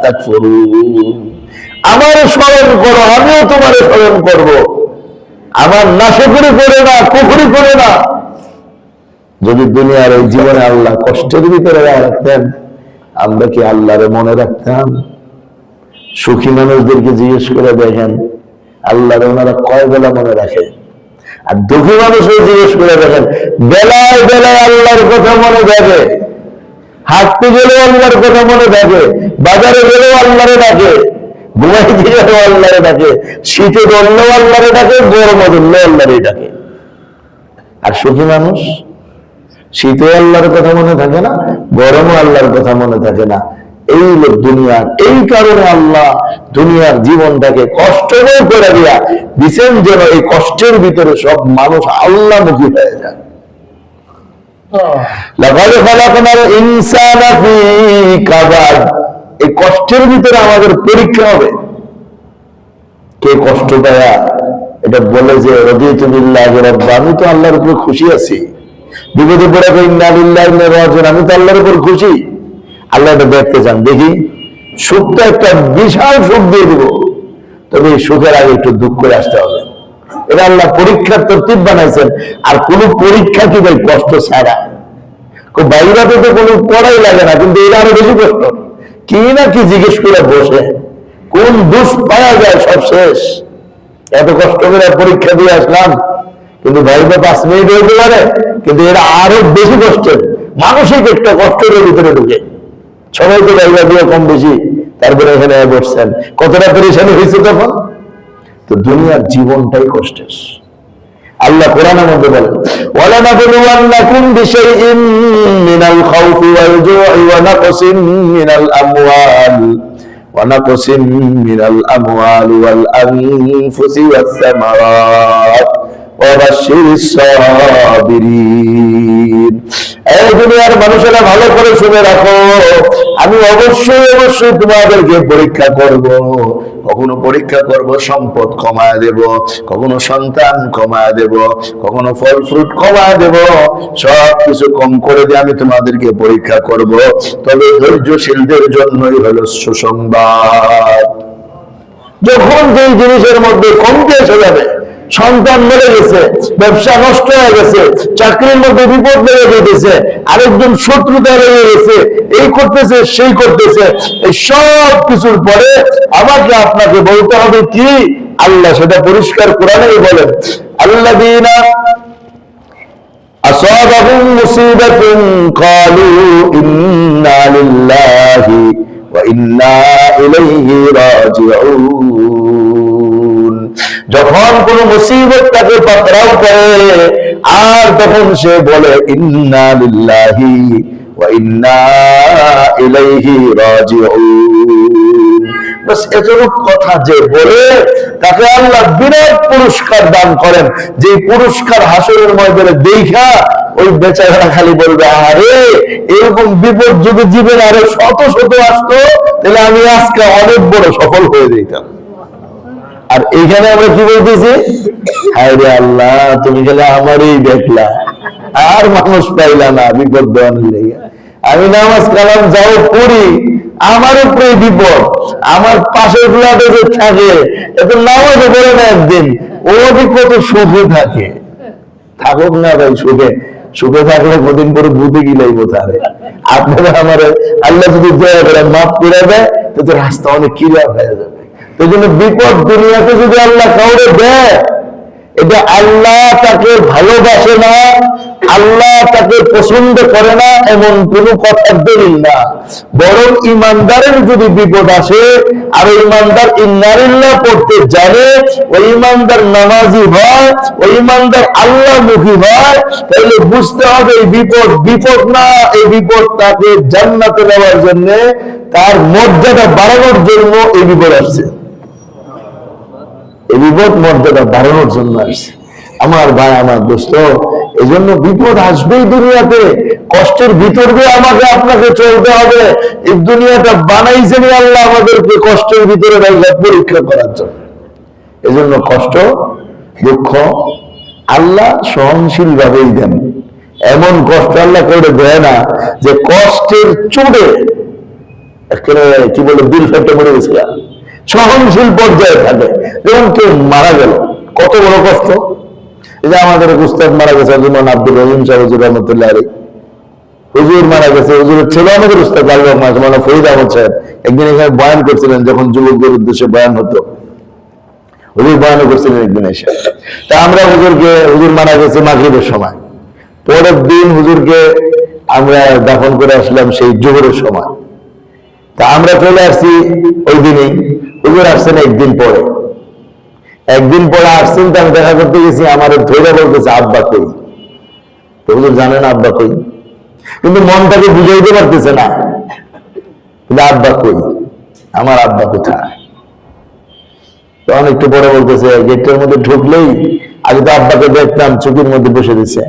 তাকফুরুন। আমার স্মরণ করো, আমিও তোমার স্মরণ করব। আমার নাশকরি করে না, কুফরি করে না। যদি দুনিয়ার এই জীবনে আল্লাহ কষ্টের ভিতরে রাখতেন, আমরা কি আল্লাহরে মনে রাখতাম? সুখী মানুষদেরকে জিজ্ঞেস করে দেখেন, আল্লাহরে ওনারা কয় বেলা মনে রাখে? আর দুঃখী মানুষও জিজ্ঞেস করে দেখেন, বেলায় বেলায় আল্লাহর কথা মনে থাকে। হাঁটতে গেলেও আল্লাহর কথা মনে থাকে, বাজারে গেলেও আল্লাহরে ডাকে, ঘুমাইতে গেলেও আল্লাহরে ডাকে, শীতে ধরলেও আল্লাহরে ডাকে, গরমে ধরলেও আল্লাহরে ডাকে। আর সুখী মানুষ, শীতে আল্লাহর কথা মনে থাকে না, গরমও আল্লাহর কথা মনে থাকে না। এই লোক দুনিয়ার, এই কারণে আল্লাহ দুনিয়ার জীবনটাকে কষ্টময় করে দিয়া দিচ্ছেন, যেন এই কষ্টের ভিতরে সব মানুষ আল্লাহমুখী হয়ে যায়। লাকাদ খালাকনাল ইনসানা ফি কাবাদ, এই কষ্টের ভিতরে আমাদের পরীক্ষা হবে। কে কষ্ট পায়া এটা বলে যে রাদিতু বিল্লাহি রাব্বা, আমি তো আল্লাহর উপর খুশি আছি। বিপদে পড়ে ইন্না লিল্লাহি ওয়া ইন্না ইলাইহি রাজিউন, আমি তো আল্লাহর উপর খুশি। আল্লাহ এটা দেখতে চান, দেখি সুখটা একটা বিশাল সুখ দিয়ে দিব, তবে এই সুখের আগে একটু দুঃখ করে আসতে হবে। এটা আল্লাহ পরীক্ষার তরতিব বানাইছেন। আর কোন পরীক্ষা কি ভাই কষ্ট ছাড়া? বাইরাতে তো কোনো পড়াই লাগে না, কিন্তু এটা আরো বেশি কষ্ট। কি না কি জিজ্ঞেস করে বসে, কোন দোষ পাওয়া যায় সব শেষ। এত কষ্ট করে পরীক্ষা দিয়ে আসলাম, কিন্তু ভাইবা 5 মিনিট হইতে পারে, কিন্তু এরা আরো বেশি কষ্টের, মানসিক একটা কষ্টের ভিতরে ঢুকে। সবাই তো ভাইবা দিয়ে কম বেশি, তারপরে এখানে বসছেন, কতটা পরেশানি হয়েছে তখন। তো দুনিয়ার জীবনটাই কষ্টের। আল্লাহ কোরআনের মধ্যে বলেন, ওয়ালানাবলুওয়ান্নাকুম বিশাইইন মিনাল খাউফি ওয়াল জু'i ওয়া নাকসিন মিনাল আমওয়াল ওয়াল আনফুসি ওয়াস সামারাত ওয়া বাশশিরিস সাবিরিন। এই দুনিয়ার মানুষেরা ভালো করে শুনে রাখো, আমি অবশ্যই তোমাদেরকে পরীক্ষা করব। কখনো পরীক্ষা করব সম্পদ কমায় দেব, কখনো সন্তান কমায় দেব, কখনো ফল ফ্রুট কমায় দেব, সব কিছু কম করে দিয়ে আমি তোমাদেরকে পরীক্ষা করব। তবে ধৈর্যশীলদের জন্যই হলো সুসংবাদ। যখন যেই জিনিসের মধ্যে কমতে এসে যাবে, সন্তান মরে গেছে, ব্যবসা নষ্ট হয়ে গেছে, চাকরির মধ্যে বিপদ লেগে যেতেছে, আরেকজন শত্রুতা লেগে গেছে, এই করতেছে সেই করতেছে, এই সব কিছুর পরে আমাকে আপনাকে বলতে হবে কি? আল্লাহ সেটা পরিষ্কার কোরআনেই বলেন, আল্লাযীনা আসাবাহুম মুসিবাতুন ক্বালু ইন্না লিল্লাহি ওয়া ইন্না ইলাইহি রাজিউন। যখন কোন মুসিবত তাকে পাকড়াও করে, আর তখন সে বলে ইন্না লিল্লাহি ওয়া ইন্না ইলাইহি রাজিউন, বাস এতটুকু কথা যে বলে তাকে আল্লাহ বিরাট পুরস্কার দান করেন। যে পুরস্কার হাসরের ময়দানে দেখা ওই বেচারা খালি বলবে, আরে এরকম বিপদ যদি জীবনে আরো শত শত আসতো, তাহলে আমি আজকে অনেক বড় সফল হয়ে যেতাম। আর এইখানে আমরা কি বলতেছি, হায় রে আল্লাহ, তুমি খালি আমারই দেখলা, আর মানুষ পাইলা না বিপদ দেওয়ানোর লেগে। আমি নামাজ কালাম যাও পড়ি, আমার উপরে বিপদ। আমার পাশের ফ্ল্যাটে যে থাকে, এত নামাজও পড়ে না একদিন, ওকে কত সুখে থাকে। থাকুক না ভাই সুখে, সুখে থাকলে কদিন পরে ভূতে গিলাইবো তারে। আপনারা আমার আল্লাহ যদি দয়া করে মাফ করে দেয়, তো রাস্তা অনেক ক্লিয়ার হয়ে যাবে। এই জন্য বিপদ দুনিয়াতে যদি আল্লাহ কাউরে দেয়, এটা আল্লাহ তাকে ভালোবাসে না, আল্লাহ তাকে পছন্দ করে না এমন কোন কথার দলিল না। বরং ইমানদারের যদি বিপদ আসে, আর ইমানদার ইন্নালিল্লাহ পড়তে জানে, ওই ইমানদার নামাজি হয়, ওই ইমানদার আল্লাহমুখী হয়, তাহলে বুঝতে হবে এই বিপদ না, এই বিপদ তাকে জান্নাতে নেওয়ার জন্য, তার মর্যাদা বাড়ানোর জন্য এই বিপদ আসছে। এই বিপদ মর্যাদা বাড়ানোর জন্য আসছে। আমার ভাই, আমার দোস্ত, এই জন্য বিপদ আসবেই দুনিয়াতে, কষ্টের ভিতর দিয়ে আমাকে আপনাকে চলতে হবে। এই দুনিয়াটা বানাইছেন আল্লাহ আমাদেরকে কষ্টের ভিতরে পরীক্ষা করার জন্য। এই জন্য কষ্ট দুঃখ আল্লাহ সহনশীল ভাবেই দেন। এমন কষ্ট আল্লাহ করে দেয় না যে কষ্টের চোটে একেবারে কি বলে দিল ফেটে মরে গেছে। সহনশীল পর্যায়ে থাকে। যেমন কেউ মারা গেল, কত বড় কষ্ট। এই যে আমাদের উস্তাদ মারা গেছে, যেমন আব্দুল রহিম সাহেব হুজুর রহমতুল্লাহ আলাইহি, হুজুর মারা গেছে। হুজুরের ছেলে আমাদের উস্তাদ আল্লাহ মাওলানা ফরিদ আহমদ সাহেব একদিন এখানে বয়ান করছিলেন, যখন যুবকদের উদ্দেশ্যে বয়ান হতো, হুজুর বয়ান করছিলেন একদিন এসে। তা আমরা হুজুর মারা গেছে মাগরিবের সময়, পরের দিন হুজুরকে আমরা দাফন করে আসলাম সেই জোহরের সময়। তা আমরা চলে আসছি ওই দিনেই, হুজুর আসছেন একদিন পরে আসছেন। তো আমি দেখা করতে গেছি, আমার ধৈর্য বলতেছে আব্বা কই। তো হুজুর জানেন আব্বা কই, কিন্তু মনটাকে বুঝাইতে পারতেছে না, কিন্তু আব্বা কই, আমার আব্বা কোথায়। তখন একটু পরে বলতেছে, গেটের মধ্যে ঢুকলেই আগে তো আব্বাকে দেখতাম চোখের মধ্যে বসে দিচ্ছে,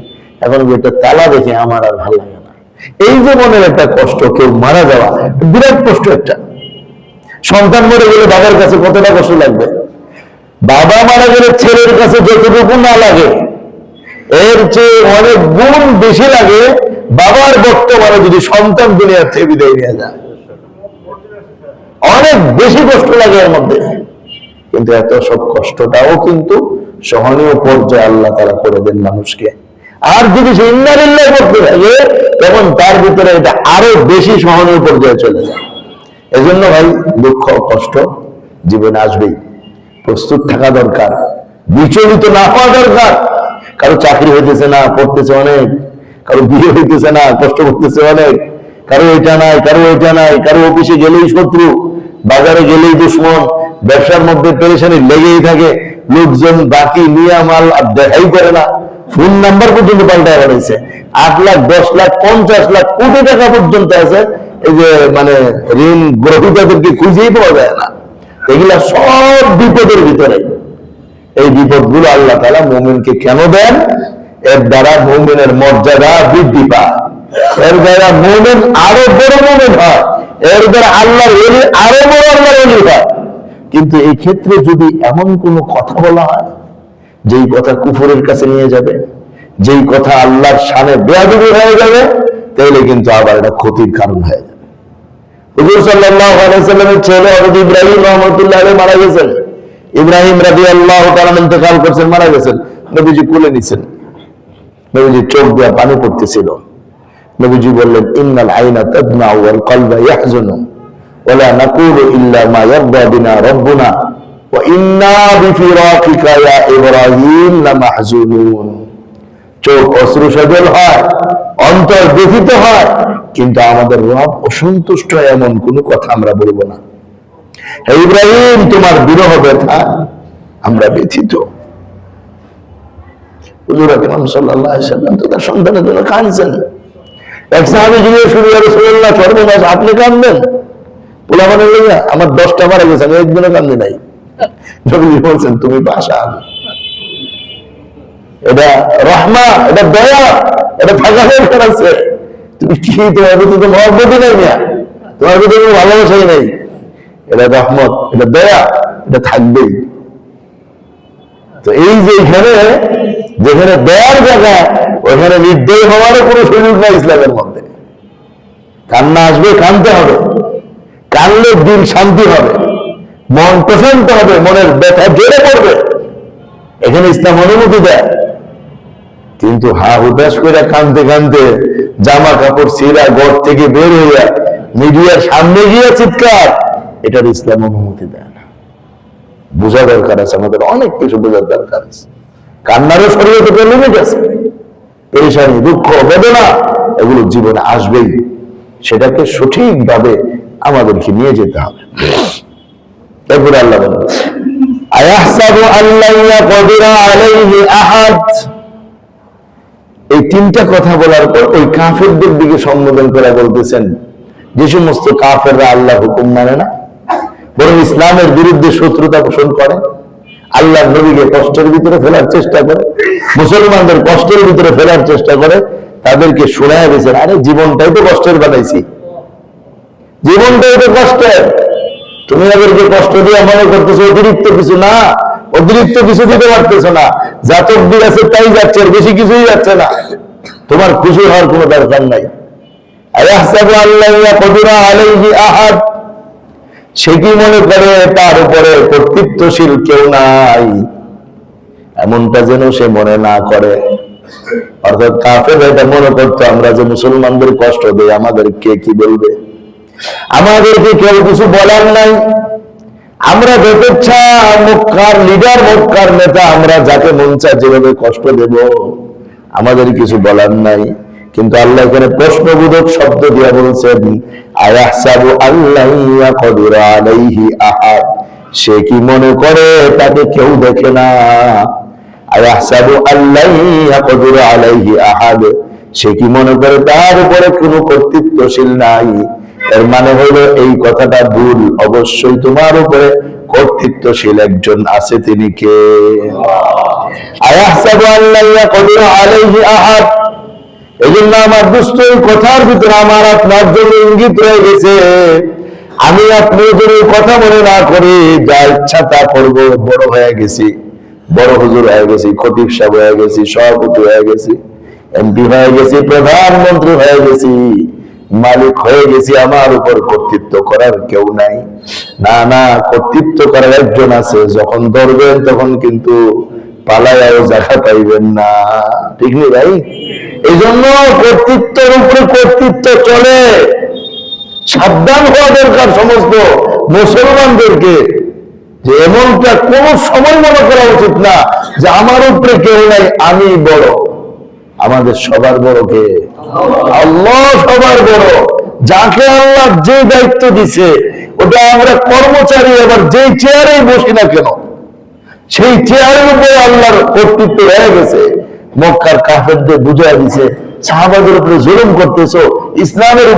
এখন গেটটা তালা দেখে আমার আর ভালো লাগে না। এই যে মনের একটা কষ্ট, কেউ মারা যাওয়া বিরাট কষ্ট একটা। সন্তান মরে গেলে বাবার কাছে কতটা কষ্ট লাগবে, বাবা মারা গেলে ছেলের কাছে যতটুকু না লাগে, এর চেয়ে অনেক গুণ বেশি লাগে বাবার বর্তমানে যদি সন্তান দুনিয়ার থেকে বিদায় নিয়ে যায়। অনেক বেশি কষ্ট লাগে এর মধ্যে। কিন্তু এত সব কষ্টটাও কিন্তু সহনীয় পর্যায়ে আল্লাহ তাআলা করে দেন মানুষকে। আর যদি সে ইন্নালিল্লাহ করতে থাকে, তখন তার ভিতরে এটা আরো বেশি সহনীয় পর্যায়ে চলে যায়। এজন্য ভাই, দুঃখ কষ্ট জীবনে আসবেই, প্রস্তুত থাকা দরকার, বিচলিত না হওয়া দরকার। কারো চাকরি হইতেছে না, পড়তেছে অনেক, কারো বিয়ে হইতেছে না, কষ্ট করতেছে অনেক, কারো এটা নাই, কারো এটা নাই, কারো অফিসে গেলেই শত্রু, বাজারে গেলেই দুশ্মন, ব্যবসার মধ্যে পেরেশানি লেগেই থাকে, লোকজন বাকি নিয়ে মাল দেখাই করে না, ফোন নাম্বার পর্যন্ত পাল্টায় বানাইছে, 8 লাখ 10 লাখ 50 লাখ কোটি টাকা পর্যন্ত আছে, এই যে মানে ঋণ গ্রহীতাদেরকে খুঁজেই পাওয়া যায় না। এগুলা সব বিপদের ভিতরে। এই বিপদগুলো আল্লাহ তাআলা মুমিনকে কেন দেন? এর দ্বারা মুমিনের মর্যাদা বৃদ্ধি পায়, এর দ্বারা মুমিন আরো বড় মুমিন হয়, এর দ্বারা আল্লাহর ওলি আরো বড় আল্লাহর ওলি হয়। কিন্তু এই ক্ষেত্রে যদি এমন কোনো কথা বলা হয় যেই কথা কুফরের কাছে নিয়ে যাবে, যেই কথা আল্লাহর শানে বেয়াদবি হয়ে যাবে, তাহলে কিন্তু আবার এটা ক্ষতির কারণ হয়ে যাবে। হুজুর সাল্লাল্লাহু আলাইহি ওয়াসাল্লামের ছেলে হযরত ইব্রাহিম রাহমাতুল্লাহ আলাইহি মারা গেছেন। ইব্রাহিম রাদিয়াল্লাহু তাআলা ইন্তেকাল করেছেন, মারা গেছেন। নবীজি কোলে নিছেন, নবীজি চোখ দিয়ে পানি পড়তেছিল। নবীজি বললেন, ইন্নাল আইনা তাদমা ওয়াল কলবা ইয়াহজুনু ওয়ালা নাকুলু ইল্লা মা ইয়ারদা বিনা রাব্বুনা ওয়া ইন্না বিফিরাকিকা ইয়া ইব্রাহিম লামাহজুনুন। চোখ অশ্রুসজল হয়, অন্তর ব্যথিত হয়, কিন্তু আমাদের রব অসন্তুষ্ট এমন কোনো কথা আমরা বলবো না। হে ইব্রাহিম, তোমার বিরহ ব্যথা আমরা ব্যথিত। হুজুর আকরাম সাল্লাল্লাহু আলাইহি ওয়াসাল্লাম তো তার সন্তানের জন্য কাঁদছেন। এক সাহাবী জিজ্ঞেস করলেন, ইয়া রাসূলুল্লাহ, সর্বনাশ, আপনি কাঁদবেন? পোলাপানের লইয়া? আমার 10টা মারা গেছে, আমি একদিনও কাঁদি নাই। নবীজি বলছেন, তুমি পাষাণ। এটা রহমা, এটা দয়া, এটা থাকার দরকার আছে। তুমি কি, তোমার প্রতি তো মহব্বতই নাই মিয়া, তোমার প্রতি কোনো ভালোবাসাই নেই। এটা রহমত, এটা দয়া, এটা থাকবেই। তো এই যে এখানে যেখানে দয়ার জায়গা, ওখানে নির্দয় হওয়ারও কোনো সুযোগ নাই ইসলামের মধ্যে। কান্না আসবে, কাঁদতে হবে, কানলে দিল শান্তি হবে, মন প্রশান্ত হবে, মনের ব্যথা জেরে পড়বে, এখানে ইসলাম অনুমতি দেয়। কিন্তু হা হুদাস করে কানতে কানতে জামা কাপড় ছিঁড়া ঘর থেকে বের হইয়া মিডিয়ার সামনে গিয়ে চিৎকার, এটার ইসলাম অনুমতি দেয় না। বোঝা দরকার আছে, আমাদের অনেক কিছু বোঝার দরকার আছে। কান্নারও শরীয়তে লিমিট আছে। পেরেশানি, দুঃখ, বেদনা এগুলো জীবনে আসবেই, সেটাকে সঠিকভাবে আমাদেরকে নিয়ে যেতে হবে। এরপরে আল্লাহ বলেন, আয়াহসাবু আল্লা ইয়াকদিরা আলাইহি আহাদ। এই 3টা কথা বলার পর ওই কাফেরদের দিকে সম্বোধন করে বলতেছেন, যে সমস্ত কাফেররা আল্লাহর হুকুম মানে না, বরং ইসলামের বিরুদ্ধে শত্রুতা পোষণ করে, আল্লাহর নবীকে কষ্টের ভিতরে ফেলার চেষ্টা করে, মুসলমানদের কষ্টের ভিতরে ফেলার চেষ্টা করে, তাদেরকে শোনায় দিয়েছেন, আরে জীবনটাই তো কষ্টের বানাইছি, জীবনটাই তো কষ্টের, তুমি এদেরকে কষ্ট দিয়ে মনে করতেছো অতিরিক্ত কিছু না, অতিরিক্ত কিছু দিতে পারতেছো না, যা তকদির আছে তাই যাচ্ছে, বেশি কিছুই যাচ্ছে না, তোমার খুশি হওয়ার কোনো দরকার নাই। আয়াহসাবু আল্লা ইয়াকদিরা আলাইহি আহাদ, সে কি মনে করে তার উপরে কর্তৃত্বশীল কেউ নাই, এমনটা যেন সে মনে না করে। অর্থাৎ কাফের এটা মনে করতো, আমরা যে মুসলমানদের কষ্ট দেই, আমাদেরকে কি বলবে, আমাদেরকে কেউ কিছু বলার নাই, আমরা যথেচ্ছা মক্কার লিডার, মক্কার নেতা, আমরা যাকে মন চায় যেভাবে কষ্ট দেব, আমাদের কিছু বলার নাই। কিন্তু আল্লাহ এখানে প্রশ্নবোধক শব্দ দিয়ে বলছেন, আয়াহসাবু আল্লা ইয়াকদিরা আলাইহি আহাদ, সে কি মনে করে তাকে কেউ দেখে না। আয়াহসাবু আল্লা ইয়াকদিরা আলাইহি আহাদ, সে কি মনে করে তার উপরে কোনো কর্তৃত্বশীল নাই। এর মানে হলো এই কথাটা ভুল, অবশ্যই তোমার উপরে কর্তৃত্বশীল একজন আছে, তিনি কে? আয়াহসাবু আল্লা ইয়াকদিরা আলাইহি আহাদ। এই জন্য আমার দুষ্ট কথার ভিতরে আমার আপনার জন্য ইঙ্গিত রয়ে গেছে, আমি আপনি যদি কথা মনে না করি, যা ইচ্ছা তা করবো, বড় হয়ে গেছি, বড় হুজুর হয়ে গেছি, খতিব সাহেব হয়ে গেছি, সভাপতি হয়ে গেছি, এমপি হয়ে গেছি, প্রধানমন্ত্রী হয়ে গেছি, মালিক হয়ে গেছি, আমার উপর কর্তৃত্ব করার কেউ নাই। না না, কর্তৃত্ব করার একজন আছে, যখন ধরবেন তখন কিন্তু পালায়াও জায়গা পাইবেন না, ঠিক নেই ভাই? এই জন্য কর্তৃত্বের উপরে কর্তৃত্ব চলে, সাবধান হওয়া দরকার সমস্ত মুসলমানদেরকে। যে এমনটা কোন সময় মনে করা উচিত না যে আমার উপরে কেউ নাই, আমি বড়। আমাদের সবার বড় কে? আল্লাহ সবার বড়। যাকে আল্লাহ যে দায়িত্ব দিছে, ওটা আমরা কর্মচারী, এবার যে চেয়ারে বসি না কেন, সেই চেয়ারের উপরে আল্লাহর কর্তৃত্ব হয়ে গেছে। মক্কার কাফেরদের বুঝাই দিছে, সাহাবাদের উপরে জুলুম করতেছো, ইসলামের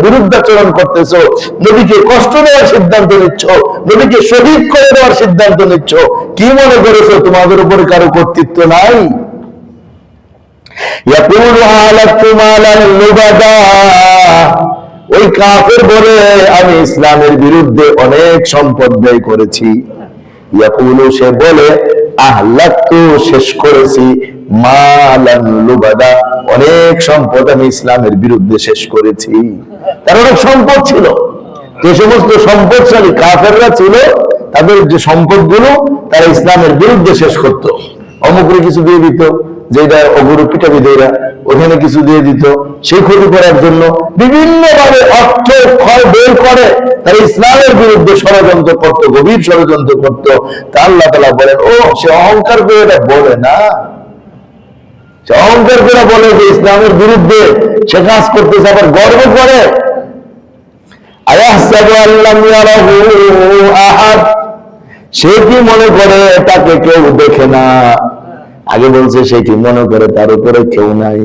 বিরুদ্ধাচরণ করতেছো, নবীকে কষ্ট দেওয়ার সিদ্ধান্ত নিচ্ছ, নবীকে শহীদ করে দেওয়ার সিদ্ধান্ত নিচ্ছ, কি মনে করেছো তোমাদের উপরে কারো কর্তৃত্ব নাই? ওই কাফের বলে আমি ইসলামের বিরুদ্ধে অনেক সম্পদ ব্যয় করেছি। ইয়াকুলু সে বলে আহলাকতু শেষ করেছি, মালান লুবাদা অনেক সম্পদ আমি ইসলামের বিরুদ্ধে শেষ করেছি। তার অনেক সম্পদ ছিল, যে সমস্ত সম্পদশালী কাফেররা ছিল তাদের যে সম্পদগুলো তারা ইসলামের বিরুদ্ধে শেষ করত। অমুকরে কিছু দিয়ে দিত, যেটা অগুরু পিঠাপিঠেরা ওখানে কিছু দিয়ে দিত, সেই ক্ষতি করার জন্য বিভিন্ন ভাবে অর্থ ক্ষয় বের করে তারা ইসলামের বিরুদ্ধে ষড়যন্ত্র করত, গভীর ষড়যন্ত্র করত। তা আল্লাহ তাআলা বলেন, ও সে অহংকার করে এটা বলে না, সে অহংকার করে বলে যে ইসলামের বিরুদ্ধে সে কাজ করতেছে, আবার গর্ব করে। আয়াহসাবু আল্লাম ইয়ারাহু আহাদ, সে কি মনে করে তাকে কেউ দেখে না? আগে বলছে সে কি মনে করে তার উপরে কেউ নাই,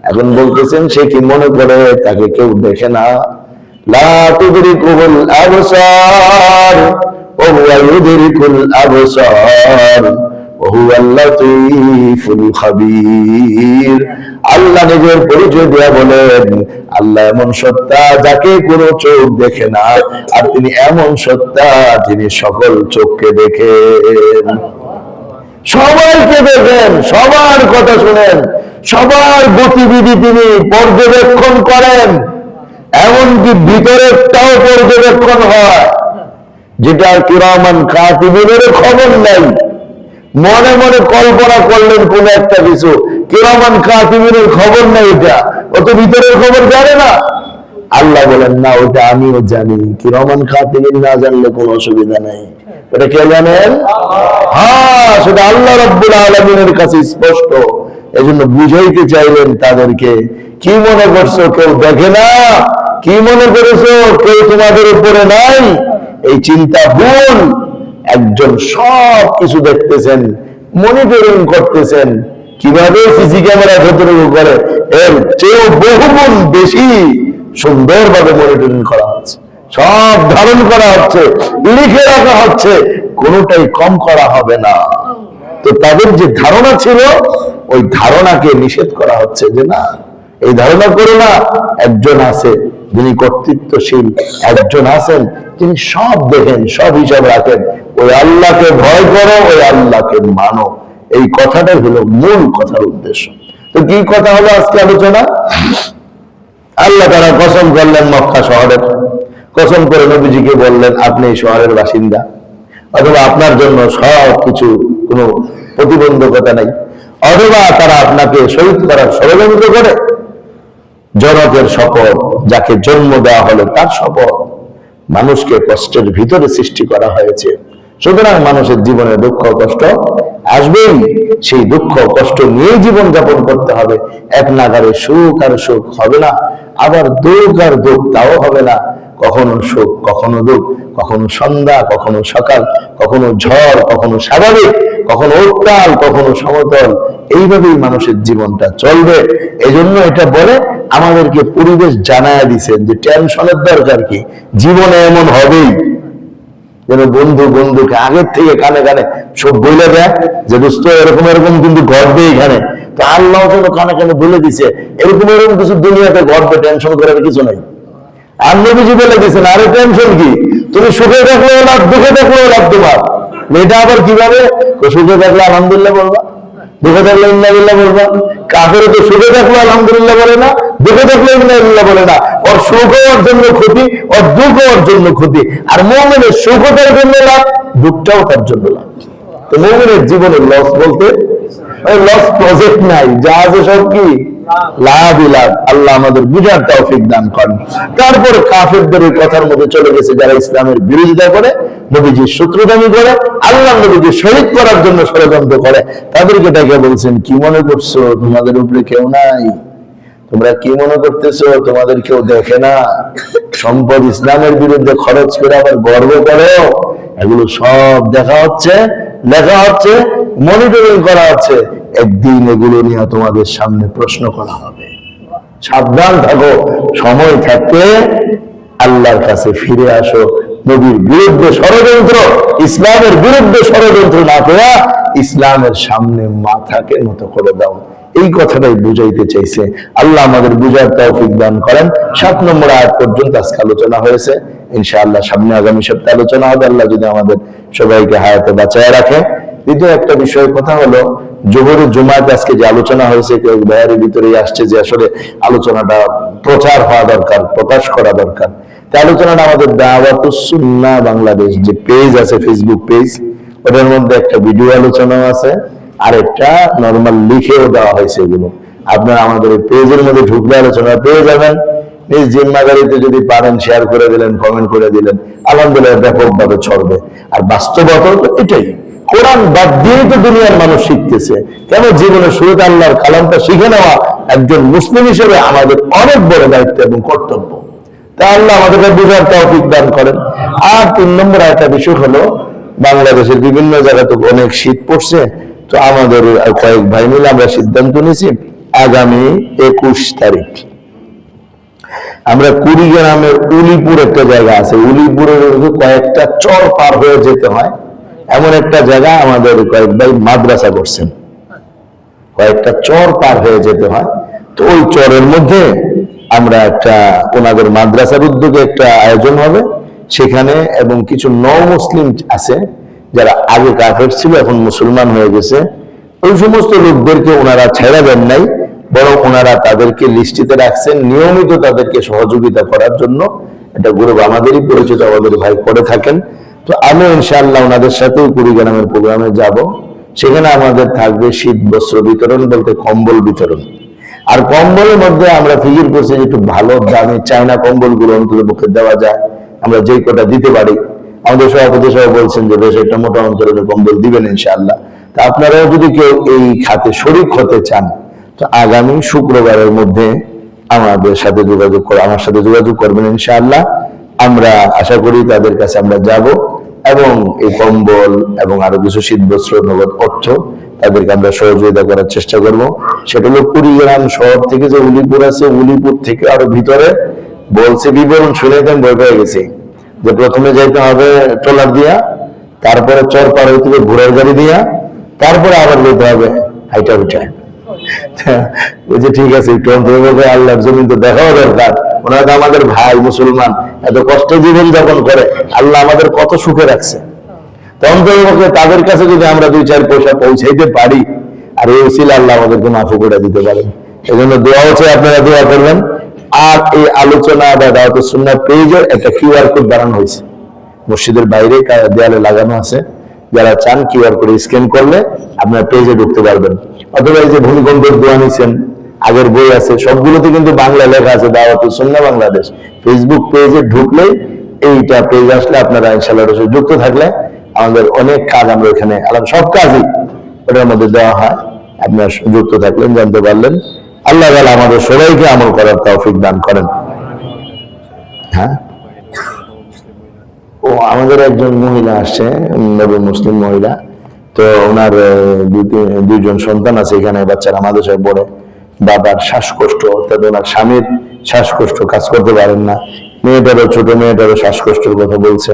এখন বলতেছেন সে কি মনে করে তাকে কেউ দেখে না। লা তুদরিকুল আবসার ওয়া হুয়া ইউদরিকুল আবসার ওয়া হুয়াল লাতীফুল খাবীর। আল্লাহ নিজের পরিচয় দিয়া বলেন, আল্লাহ এমন সত্তা যাকে কোনো চোখ দেখে না, আর তিনি এমন সত্তা যিনি সকল চোখকে দেখেন, সবাইকে দেখেন, সবার কথা শুনেন, সবার গতিবিধি তিনি পর্যবেক্ষণ করেন, এমনকি ভিতরেরটাও পর্যবেক্ষণ হয়, যেটা কিরামান কাতিবিনের খবর নাই। মনে মনে কল্পনা করলেন কোন একটা কিছু, কিরামান কাতিবিনের খবর নাই, এটা ও তো ভিতরের খবর জানে না। আল্লাহ বলেন, না ওটা আমিও জানি, কিরামান কাতিবিন না জানলে কোনো অসুবিধা নাই। এটা কে জানেন? হ্যাঁ, সেটা আল্লাহ রাব্বুল আলামিনের কাছে স্পষ্ট। এজন্য বুঝাইতে চাইলেন তাদেরকে, কি মনে করছো কেউ দেখে না? কি মনে করেছো কেউ তোমাদের উপরে নাই? এই চিন্তা ভুল। একজন সব কিছু দেখতেছেন, মনিটরিং করতেছেন, কিভাবে সিসি ক্যামেরা যতটুকু করে এর চেয়েও বহুগুণ বেশি সুন্দরভাবে মনিটরিং করা হচ্ছে, সব ধারণ করা হচ্ছে, লিখে রাখা হচ্ছে, কোনোটাই কম করা হবে না। তো তাদের যে ধারণা ছিল ওই ধারণাকে নিষেধ করা হচ্ছে, যে না, এই ধারণা করো না, একজন আছে যিনি কর্তৃত্বশীল, একজন আছেন তিনি সব দেখেন, সব হিসাব রাখেন। ওই আল্লাহকে ভয় করো, ওই আল্লাহকে মানো। এই কথাটাই হলো মূল কথার উদ্দেশ্য। তো কি কথা হলো আজকে আলোচনা? আল্লাহ তাআলা কসম করলেন মক্কা শহরের, কসম করে নবীজিকে বললেন আপনি এই শহরের বাসিন্দা, অথবা আপনার জন্য সব কিছু কোনো প্রতিবন্ধকতা নাই, অথবা তারা আপনাকে শহীদ করার ষড়যন্ত্র করে। জনকের শপথ, যাকে জন্ম দেওয়া হলো তার শপথ, মানুষকে কষ্টের ভিতরে সৃষ্টি করা হয়েছে, সুতরাং মানুষের জীবনে দুঃখ কষ্ট আসবেই, সেই দুঃখ কষ্ট নিয়ে জীবন যাপন করতে হবে। এক নাগারে সুখ আর সুখ হবে না, আবার দুঃখ আর দুঃখ তাও হবে না। কখনো সুখ, কখনো দুঃখ, কখনো সন্ধ্যা, কখনো সকাল, কখনো ঝড়, কখনো স্বাভাবিক, কখনো উত্তাল, কখনো সমতল, এইভাবেই মানুষের জীবনটা চলবে। এজন্য এটা বলে আমাদেরকে পরিবেশ জানায় দিচ্ছেন যে টেনশনের দরকার কি, জীবনে এমন হবেই। যেন বন্ধু বন্ধুকে আগের থেকে কানে কানে সব বলে দেয় যে দোস্ত এরকম এরকম কিন্তু ঘটবে এখানে। তো আল্লাহ যেন কানে কানে বলে দিছে এরকম এরকম কিছু দুনিয়াতে ঘটবে, টেনশন করার কিছু নাই। আর নবীজি বলে দিয়েছেন, আরে টেনশন কি, তুমি সুখে থাকলেও লাভ, দুঃখে থাকলেও লাভ তোমার। এটা আবার কিভাবে? সুখে থাকলে আলহামদুলিল্লাহ বলবা, দুঃখে থাকলে ইন্নালিল্লাহ বলবা। কাফের তো সুখে থাকলে আলহামদুলিল্লাহ বলে না, দুঃখে থাকলে ইন্নালিল্লাহ বলে না। ওর সুখ হওয়ার জন্য ক্ষতি, ওর দুঃখ হওয়ার জন্য ক্ষতি। আর মুমিনের সুখ তার জন্য লাভ, দুঃখটাও তার জন্য লাভ। তো মুমিনের জীবনে লস বলতে লস প্রজেক্ট নাই, যা আছে সব কি লাভ ইলাভ। আল্লাহ আমাদের বুঝার তৌফিক দান করেন। তারপর কাফেরদের এই কথার মধ্যে চলে গেছে, যারা ইসলামের বিরোধিতা করে, নবীজির শত্রুতামি করে, আল্লাহ নবীকে শহীদ করার জন্য ষড়যন্ত্র করে, তাদেরকে ডেকে বলছেন, কি মনে করছো তোমাদের উপরে কেউ নাই? তোমরা কি মনে করতেছো তোমাদের কেউ দেখে না? সম্পদ ইসলামের বিরুদ্ধে খরচ করে আবার গর্ব করো। এগুলো সব দেখা হচ্ছে, মনিটরিং করা হচ্ছে। একদিন এগুলো নিয়ে তোমাদের সামনে প্রশ্ন করা হবে। সাবধান থাকো, সময় থাকতে আল্লাহর কাছে ফিরে আসো। নবীর বিরুদ্ধে ষড়যন্ত্র, ইসলামের বিরুদ্ধে ষড়যন্ত্র না করে ইসলামের সামনে মাথাকে নত করে দাও। এই কথাটাই বুঝাইতে চাইছে। আল্লাহ আমাদের বুঝার তৌফিক দান করেন। 7 নম্বর আয়াত পর্যন্ত আজকে আলোচনা হয়েছে। ইনশাআল্লাহ সামনে আগামী সপ্তাহে আলোচনা হবে, আল্লাহ যদি আমাদের সবাইকে হায়াতে বাঁচায় রাখে। দ্বিতীয় একটা বিষয় কথা হলো, জোহরের জুমাতে আজকে যে আলোচনা হয়েছে, কেউ বাইরের ভিতরেই আসছে যে আসলে আলোচনাটা প্রচার হওয়া দরকার, প্রকাশ করা দরকার। তাই আলোচনাটা আমাদের দাওয়াতুস সুন্নাহ বাংলাদেশ যে পেজ আছে, ফেসবুক পেজ, ওটার মধ্যে একটা ভিডিও আলোচনাও আছে, আর একটা নর্মাল লিখেও দেওয়া হয়েছে। এগুলো আপনারা আমাদের পেজের মধ্যে ঢুকলে আলোচনা পেয়ে যাবেন। নিজ জিম্মাদারিতে যদি পারেন শেয়ার করে দিলেন, কমেন্ট করে দিলেন, আলহামদুলিল্লাহ ব্যাপকভাবে ছড়বে। আর বাস্তবতা তো এটাই, কোরআন বাদ দিয়েই তো দুনিয়ার মানুষ শিখতেছে। কেন? জীবনের শুরুতে আল্লাহর কালামটা শিখে নেওয়া একজন মুসলিম হিসেবে আমাদের অনেক বড় দায়িত্ব এবং কর্তব্য। তা আল্লাহ আমাদেরকে বুঝার তৌফিক দান করেন। আর 3 নম্বর একটা বিষয় হলো, বাংলাদেশের বিভিন্ন জায়গায় তো অনেক শীত পড়ছে। তো আমাদের কয়েক ভাই মিলে আমরা সিদ্ধান্ত নিয়েছি, আগামী 21 তারিখ আমরা কুড়িগ্রামের উলিপুর একটা জায়গা আছে, উলিপুরের কয়েকটা চর পার হয়ে যেতে হয়, এমন একটা জায়গা আমাদের কয়েক ভাই মাদ্রাসা করছেন। কয়েকটা চর পার হয়ে যেতে হয়। তো ওই চরের মধ্যে আমরা একটা ওনাদের মাদ্রাসার উদ্যোগে একটা আয়োজন হবে সেখানে, এবং কিছু মুসলিম আছে যারা আগে কাফের ছিল, এখন মুসলমান হয়ে গেছে। ওই সমস্ত লোকদেরকে ওনারা ছেড়ে দেন নাই, বরং ওনারা তাদেরকে লিস্টিতে রাখছেন, নিয়মিত তাদেরকে সহযোগিতা করার জন্য। এটা গ্রুপ আমাদেরই পরিচিত, আমাদের ভাই করে থাকেন। তো আমি ইনশাআল্লাহ ওনাদের সাথেও কুড়িগ্রামের প্রোগ্রামে যাব। সেখানে আমাদের থাকবে শীত বস্ত্র বিতরণ, বলতে কম্বল বিতরণ। আর কম্বলের মধ্যে আমরা ফিকির করছি একটু ভালো দামে চায়না কম্বল গুলো অন্তত পক্ষে দেওয়া যায়, আমরা যেই কটা দিতে পারি। আমাদের সভাপতি সাহেব বলছেন যে বেশ একটা মোটা অন্তরের কম্বল দিবেন ইনশাআল্লাহ। তা আপনারাও যদি কেউ এই খাতে শরীক হতে চান, তো আগামী শুক্রবারের মধ্যে আমাদের সাথে যোগাযোগ করে, আমার সাথে যোগাযোগ করবেন ইনশাআল্লাহ। আমরা আশা করি তাদের কাছে আমরা যাব এবং এই কম্বল এবং আরো কিছু শীতবস্ত্র, নগদ অর্থ তাদেরকে আমরা সহযোগিতা করার চেষ্টা করব। সেটা হলো কুড়িগ্রাম শহর থেকে যে উলিপুর আছে, উলিপুর থেকে আরো ভিতরে বলছে, বিবরণ শুনে দেন, ভয় পেয়ে গেছি যে প্রথমে যাইতে হবে ট্রলার দিয়া, তারপরে চর পার হইতে হবে ঘোড়ার গাড়ি দিয়া, তারপরে আবার যেতে হবে হাইটা উঠা। বলছে ঠিক আছে, একটু অন্তর্ভুক্ত আল্লাহর জমিন তো দেখাও দরকার। ওনারা তো আমাদের ভাই মুসলমান, এত কষ্ট জীবন যাপন করে, আল্লাহ আমাদের কত সুখে রাখছে। তো অন্তর্ভুক্ত তাদের কাছে যদি আমরা 2-4 পয়সা পৌঁছাইতে পারি, আর এই উসিলা আল্লাহ আমাদেরকে মাফ করে দিতে পারেন। এই জন্য দোয়া হচ্ছে, আপনারা দোয়া করবেন। আর এই আলোচনা বা দাওয়াতুস সুন্নাহ পেজের একটা কিউআর কোড বানানো হয়েছে, মসজিদের বাইরে দেয়ালে লাগানো আছে। যারা চান কিউআর কোড স্ক্যান করলে আপনার পেজে ঢুকতে পারবেন। অথবা এই যে ভূমিকম্পের দোয়া নিছেন, আগের বই আছে, সবগুলোতে কিন্তু বাংলা লেখা আছে দাওয়াতুস সুন্নাহ বাংলাদেশ। ফেসবুক পেজে ঢুকলেই এইটা পেজ আসলে আপনারা ইনশাআল্লাহ যুক্ত থাকলে আমাদের অনেক কাজ আমরা এখানে সব কাজই ওটার মধ্যে দেওয়া হয়। আপনারা যুক্ত থাকলেন, জানতে পারলেন। আল্লাহ তাআলা আমাদের সবাইকে আমল করার তৌফিক দান করেন। হ্যাঁ, ও আমাদের একজন মহিলা আসছে, নবী মুসলিম মহিলা। তো ওনার 2জন সন্তান আছে এখানে, বাচ্চারা মাদ্রাসায় পড়ে। বাবার শ্বাসকষ্ট, অর্থাৎ ওনার স্বামীর শ্বাসকষ্ট, কাজ করতে পারেন না। মেয়েটারও, ছোট মেয়েটারও শ্বাসকষ্টের কথা বলছে।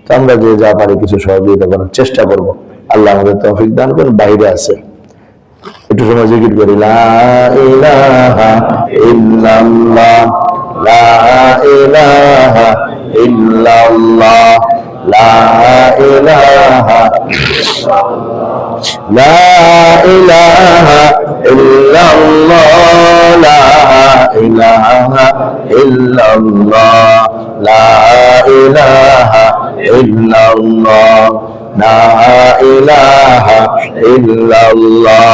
তো আমরা যে যা পারি কিছু সহযোগিতা করার চেষ্টা করব। আল্লাহ আমাদের তৌফিক দান করেন। বাইরে আছে, একটু সময় জিকির করি, লা ইলাহা ইল্লাল্লাহ, লা ইলাহা ইল্লাল্লাহ, লা ইলাহা, লা ইলাহা ইল্লাল্লাহ, লা ইলাহা ইল্লাল্লাহ, লা ইলাহা ইল্লাল্লাহ, লা ইলাহা ইল্লাল্লাহ,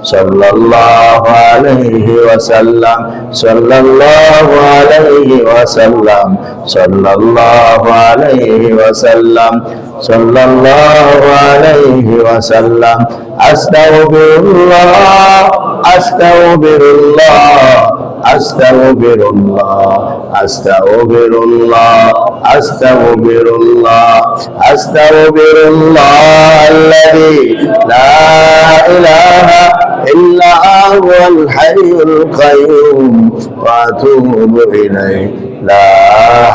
sallallahu alayhi wa sallam, sallallahu alayhi wa sallam, sallallahu alayhi wa sallam, sallallahu alayhi wa sallam. Astaghfirullah, astaghfirullah, astaghfirullah, astaghfirullah, astaghfirullah, astaghfirullah alladhi la ilaha illa huwal hayyul qayyum wa atubu ilayhi. La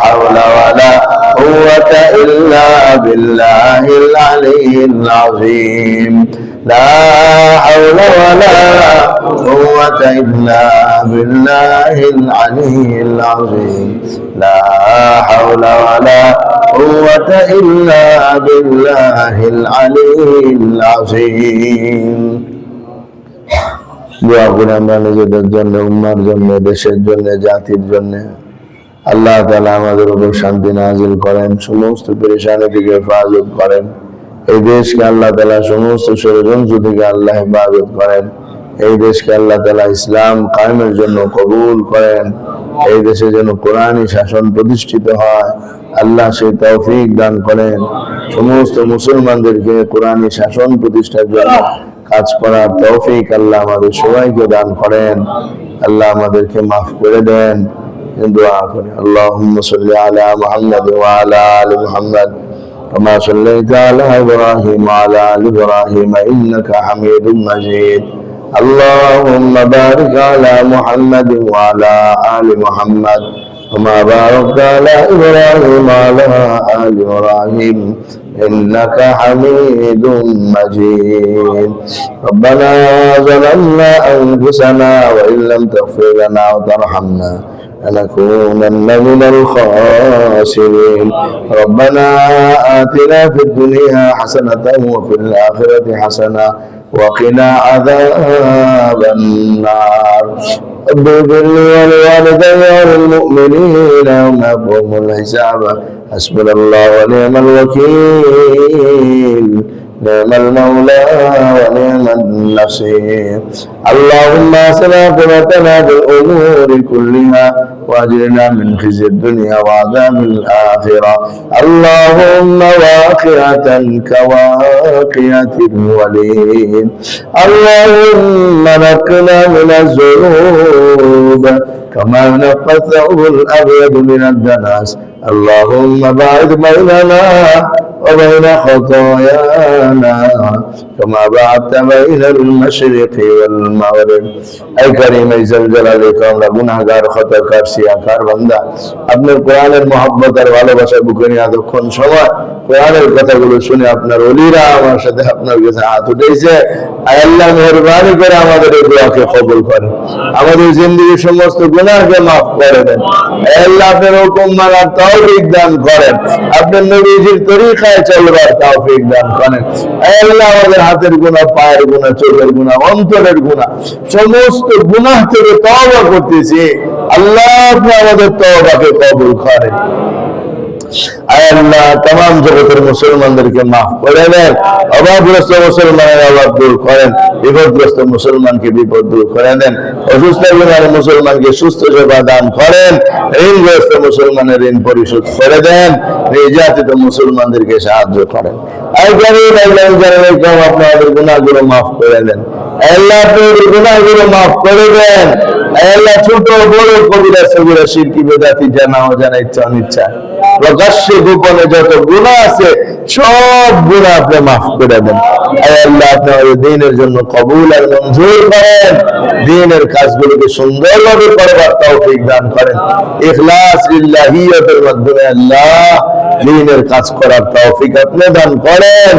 hawla wa la quwwata illa billahil aliyyil azim. La hawla wa la quwwata illa billahil aliyyil azim. La hawla wa la quwwata illa billahil aliyyil azim. দোয়া করি আমরা নিজেদের জন্য, উম্মার জন্য, দেশের জন্য, জাতির জন্য। আল্লাহ তাআলা আমাদের উপর শান্তি নাযিল করেন, সমস্ত পেরেশানি থেকে হেফাজত করেন। এই দেশকে আল্লাহ তাআলা সমস্ত ষড়যন্ত্র থেকে আল্লাহ হেফাজত করেন। এই দেশকে আল্লাহ তাআলা ইসলাম কায়েমের জন্য কবুল করেন। এই দেশে যেন কোরআনী শাসন প্রতিষ্ঠিত হয়, আল্লাহ সেই তৌফিক দান করেন। সমস্ত মুসলমানদেরকে কোরআনী শাসন প্রতিষ্ঠার জন্য কাজ করার তৌফিক আল্লাহ আমাদের সবাইকে দান করেন। আল্লাহ আমাদেরকে মাফ করে দেন। দোয়া করি, আল্লাহুম্মা সাল্লি আলা মুহাম্মাদ ওয়া আলা আলি মুহাম্মাদ কামা সাল্লাইতা আলা ইব্রাহিম ওয়া আলা আলি ইব্রাহিম ইন্নাকা হামিদুম মাজিদ। আল্লাহুম্মা বারিক আলা মুহাম্মাদ ওয়া আলা আলি মুহাম্মাদ কামা বারাকতা আলা ইব্রাহিম ওয়া আলা আলি ইব্রাহিম إنك حميد مجيد. ربنا ظلمنا أنفسنا وإن لم تغفر لنا وترحمنا لنكونن من الخاسرين. ربنا آتنا في الدنيا حسنة وفي الآخرة حسنة وقنا عذاب النار. رب اغفر لي ولوالدي وللمؤمنين يوم يقوم الحساب. حسبنا الله ونعم الوكيل، نعم المولى ونعم النصير. اللهم اصلح عاقبتنا بالامور كلها واجرنا من خزي الدنيا وعذاب الاخره. اللهم واقعة كواقعة الوليد. اللهم نقنا من الذنوب كما ينقى الثوب الابيض من الدنس. اللهم باعد بيننا وبين خطايانا كما بعدت بين المشرق والمغرب. اے کریم ای জলজালাল আমরা গুনাহগার খতাকার সিয়াকার বান্দা, আপনার কোরআনের মহব্বত আর ভালোবাসা বুকে নিয়ে এতক্ষণ সময় কোরআনের কথাগুলো শুনে আপনার ওলিরা আমার সাথে আপনার কাছে হাত উঠেছে। আয় আল্লাহ মেহেরবানি করে আমাদের এই দোয়াকে কবুল করেন, আমাদের জিন্দেগির সমস্ত গুনাহকে মাফ করে দেন। আয় আল্লাহ আপনার হুকুম মানার তৌফিক দান করেন, আপনার নবীজির তরিকায় চলবার তৌফিক দান করেন। আয় আল্লাহ আমাদের হাতের গুনাহ, পায়ের গুনাহ, চোখের গুনাহ, অন্তরের গুনাহ, সমস্ত গুনাহ থেকে তওবা করতেছি। আল্লাহ আপনি আমাদের তওবাকে কবুল করেন। আয় আল্লাহ तमाम জগতের মুসলমানদেরকে মাফ করে দেন, অভাবগ্রস্ত মুসলমানের অভাব দূর করেন, বিপদগ্রস্ত মুসলমানকে বিপদ দূর করে দেন, অসুস্থ মুসলমানকে সুস্থ সেবা দান করেন, ঋণগ্রস্ত মুসলমানের ঋণ পরিশোধ করে দেন, নির্যাতিত মুসলমানদেরকে সাহায্য করেন। আয় করিম আপনাদের গুনাহগুলো মাফ করে দেন। আল্লাহ আপনাদের গুনাহগুলো মাফ করে দেন। আল্লাহ ছোট বড় কবিরা সগীরা শিরকি বেদাতি জানা অজানা ইচ্ছা অনিচ্ছা প্রকাশ্যে গোপনে যত গুনাহ আছে সব গুনাহ আপনি মাফ করে দেন। আল্লাহ আপনি আমাদের দ্বীনের জন্য কবুল আর মঞ্জুর করেন, দ্বীনের কাজগুলোকে সুন্দরভাবে করবার তৌফিক দান করেন, ইখলাস লিল্লাহিয়াতের মাধ্যমে আল্লাহ দ্বীনের কাজ করার তৌফিক আপনি দান করেন।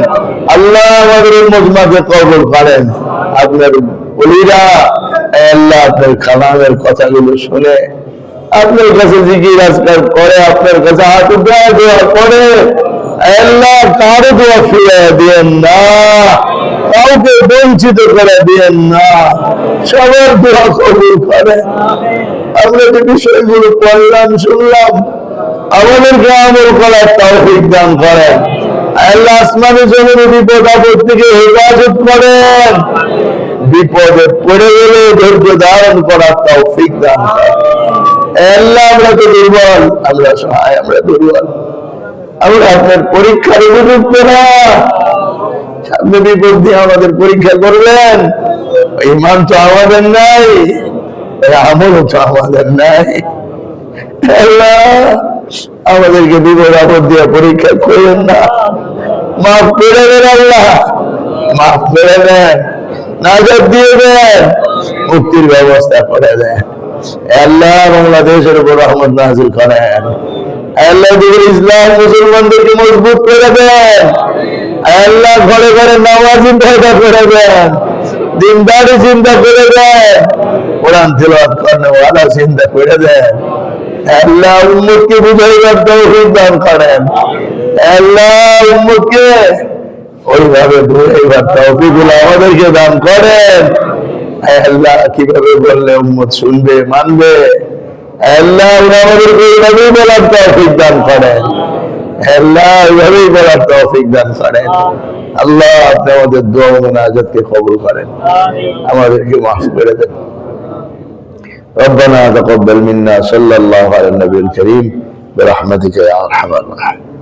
আল্লাহ আমাদের মজমাকে কবুল করেন। আপনার ওলিরা আল্লাহ আপনার কালামের কথাগুলো শুনে আপনার কাছে জিকির আজকার করে, আপনার কাছে হাত উঠায় দোয়া করে। আল্লাহ কারো দোয়া ফিরিয়ে দিয়েন না, কাউকে বঞ্চিত করে দিয়েন না, সবার দোয়া কবুল করেন। আমরা যে বিষয়গুলো পড়লাম শুনলাম আমাদেরকে আমল করার তৌফিক দান করেন। আল্লাহ আসমানি জমিনে বিপদ আপদ থেকে হেফাজত করেন, বিপদে পড়ে গেলে ধৈর্য ধারণ করার তৌফিক দান করেন। আল্লাহ আমরা তো দুর্বল, আমরা সহায়, আমরা দুর্বল, আমরা আপনার পরীক্ষার উপযুক্ত না। সামনে বিপদ দিয়ে আমাদের পরীক্ষা করবেন, ইমান তো আমাদের নাই, আমলও তো আমাদের নাই। আল্লাহ আমাদেরকে বিপদ আপদ দিয়ে পরীক্ষা করেন না, মাফ করে দেন আল্লাহ, মাফ করে দেন, নাজাত দিয়ে দেন, মুক্তির ব্যবস্থা করে দেন। আল্লাহ বাংলাদেশের উপর রহমত নাযিল করেন। আল্লাহ ইসলাম মুসলমানদেরকে মজবুত করে দেন। আল্লাহ ঘরে ঘরে নামাজি পয়দা করে দেন, দিনদারি চিন্তা করে দেন, কোরআন তিলাওয়াত করেন ওয়ালা চিন্তা করে দেন। আল্লাহ উম্মতকে বুঝাইবার তৌফিক দান করেন। আল্লাহ উম্মতকে ওইভাবে বুঝাইবার তৌফিক আমাদেরকে দান করেন। আল্লাহ কিভাবে বললে উম্মত শুনবে, মানবে। আল্লাহ আমাদেরকে এইভাবেই বলার তৌফিক দান করেন। আল্লাহ এইভাবেই বলার তৌফিক দান করেন। আল্লাহ আপনি আমাদের দোয়া ও মুনাজাতকে কবুল করেন, আমাদেরকে মাফ করে দেন। ربنا تقبل منا صلى الله على النبي الكريم برحمتك يا ارحم الراحمين.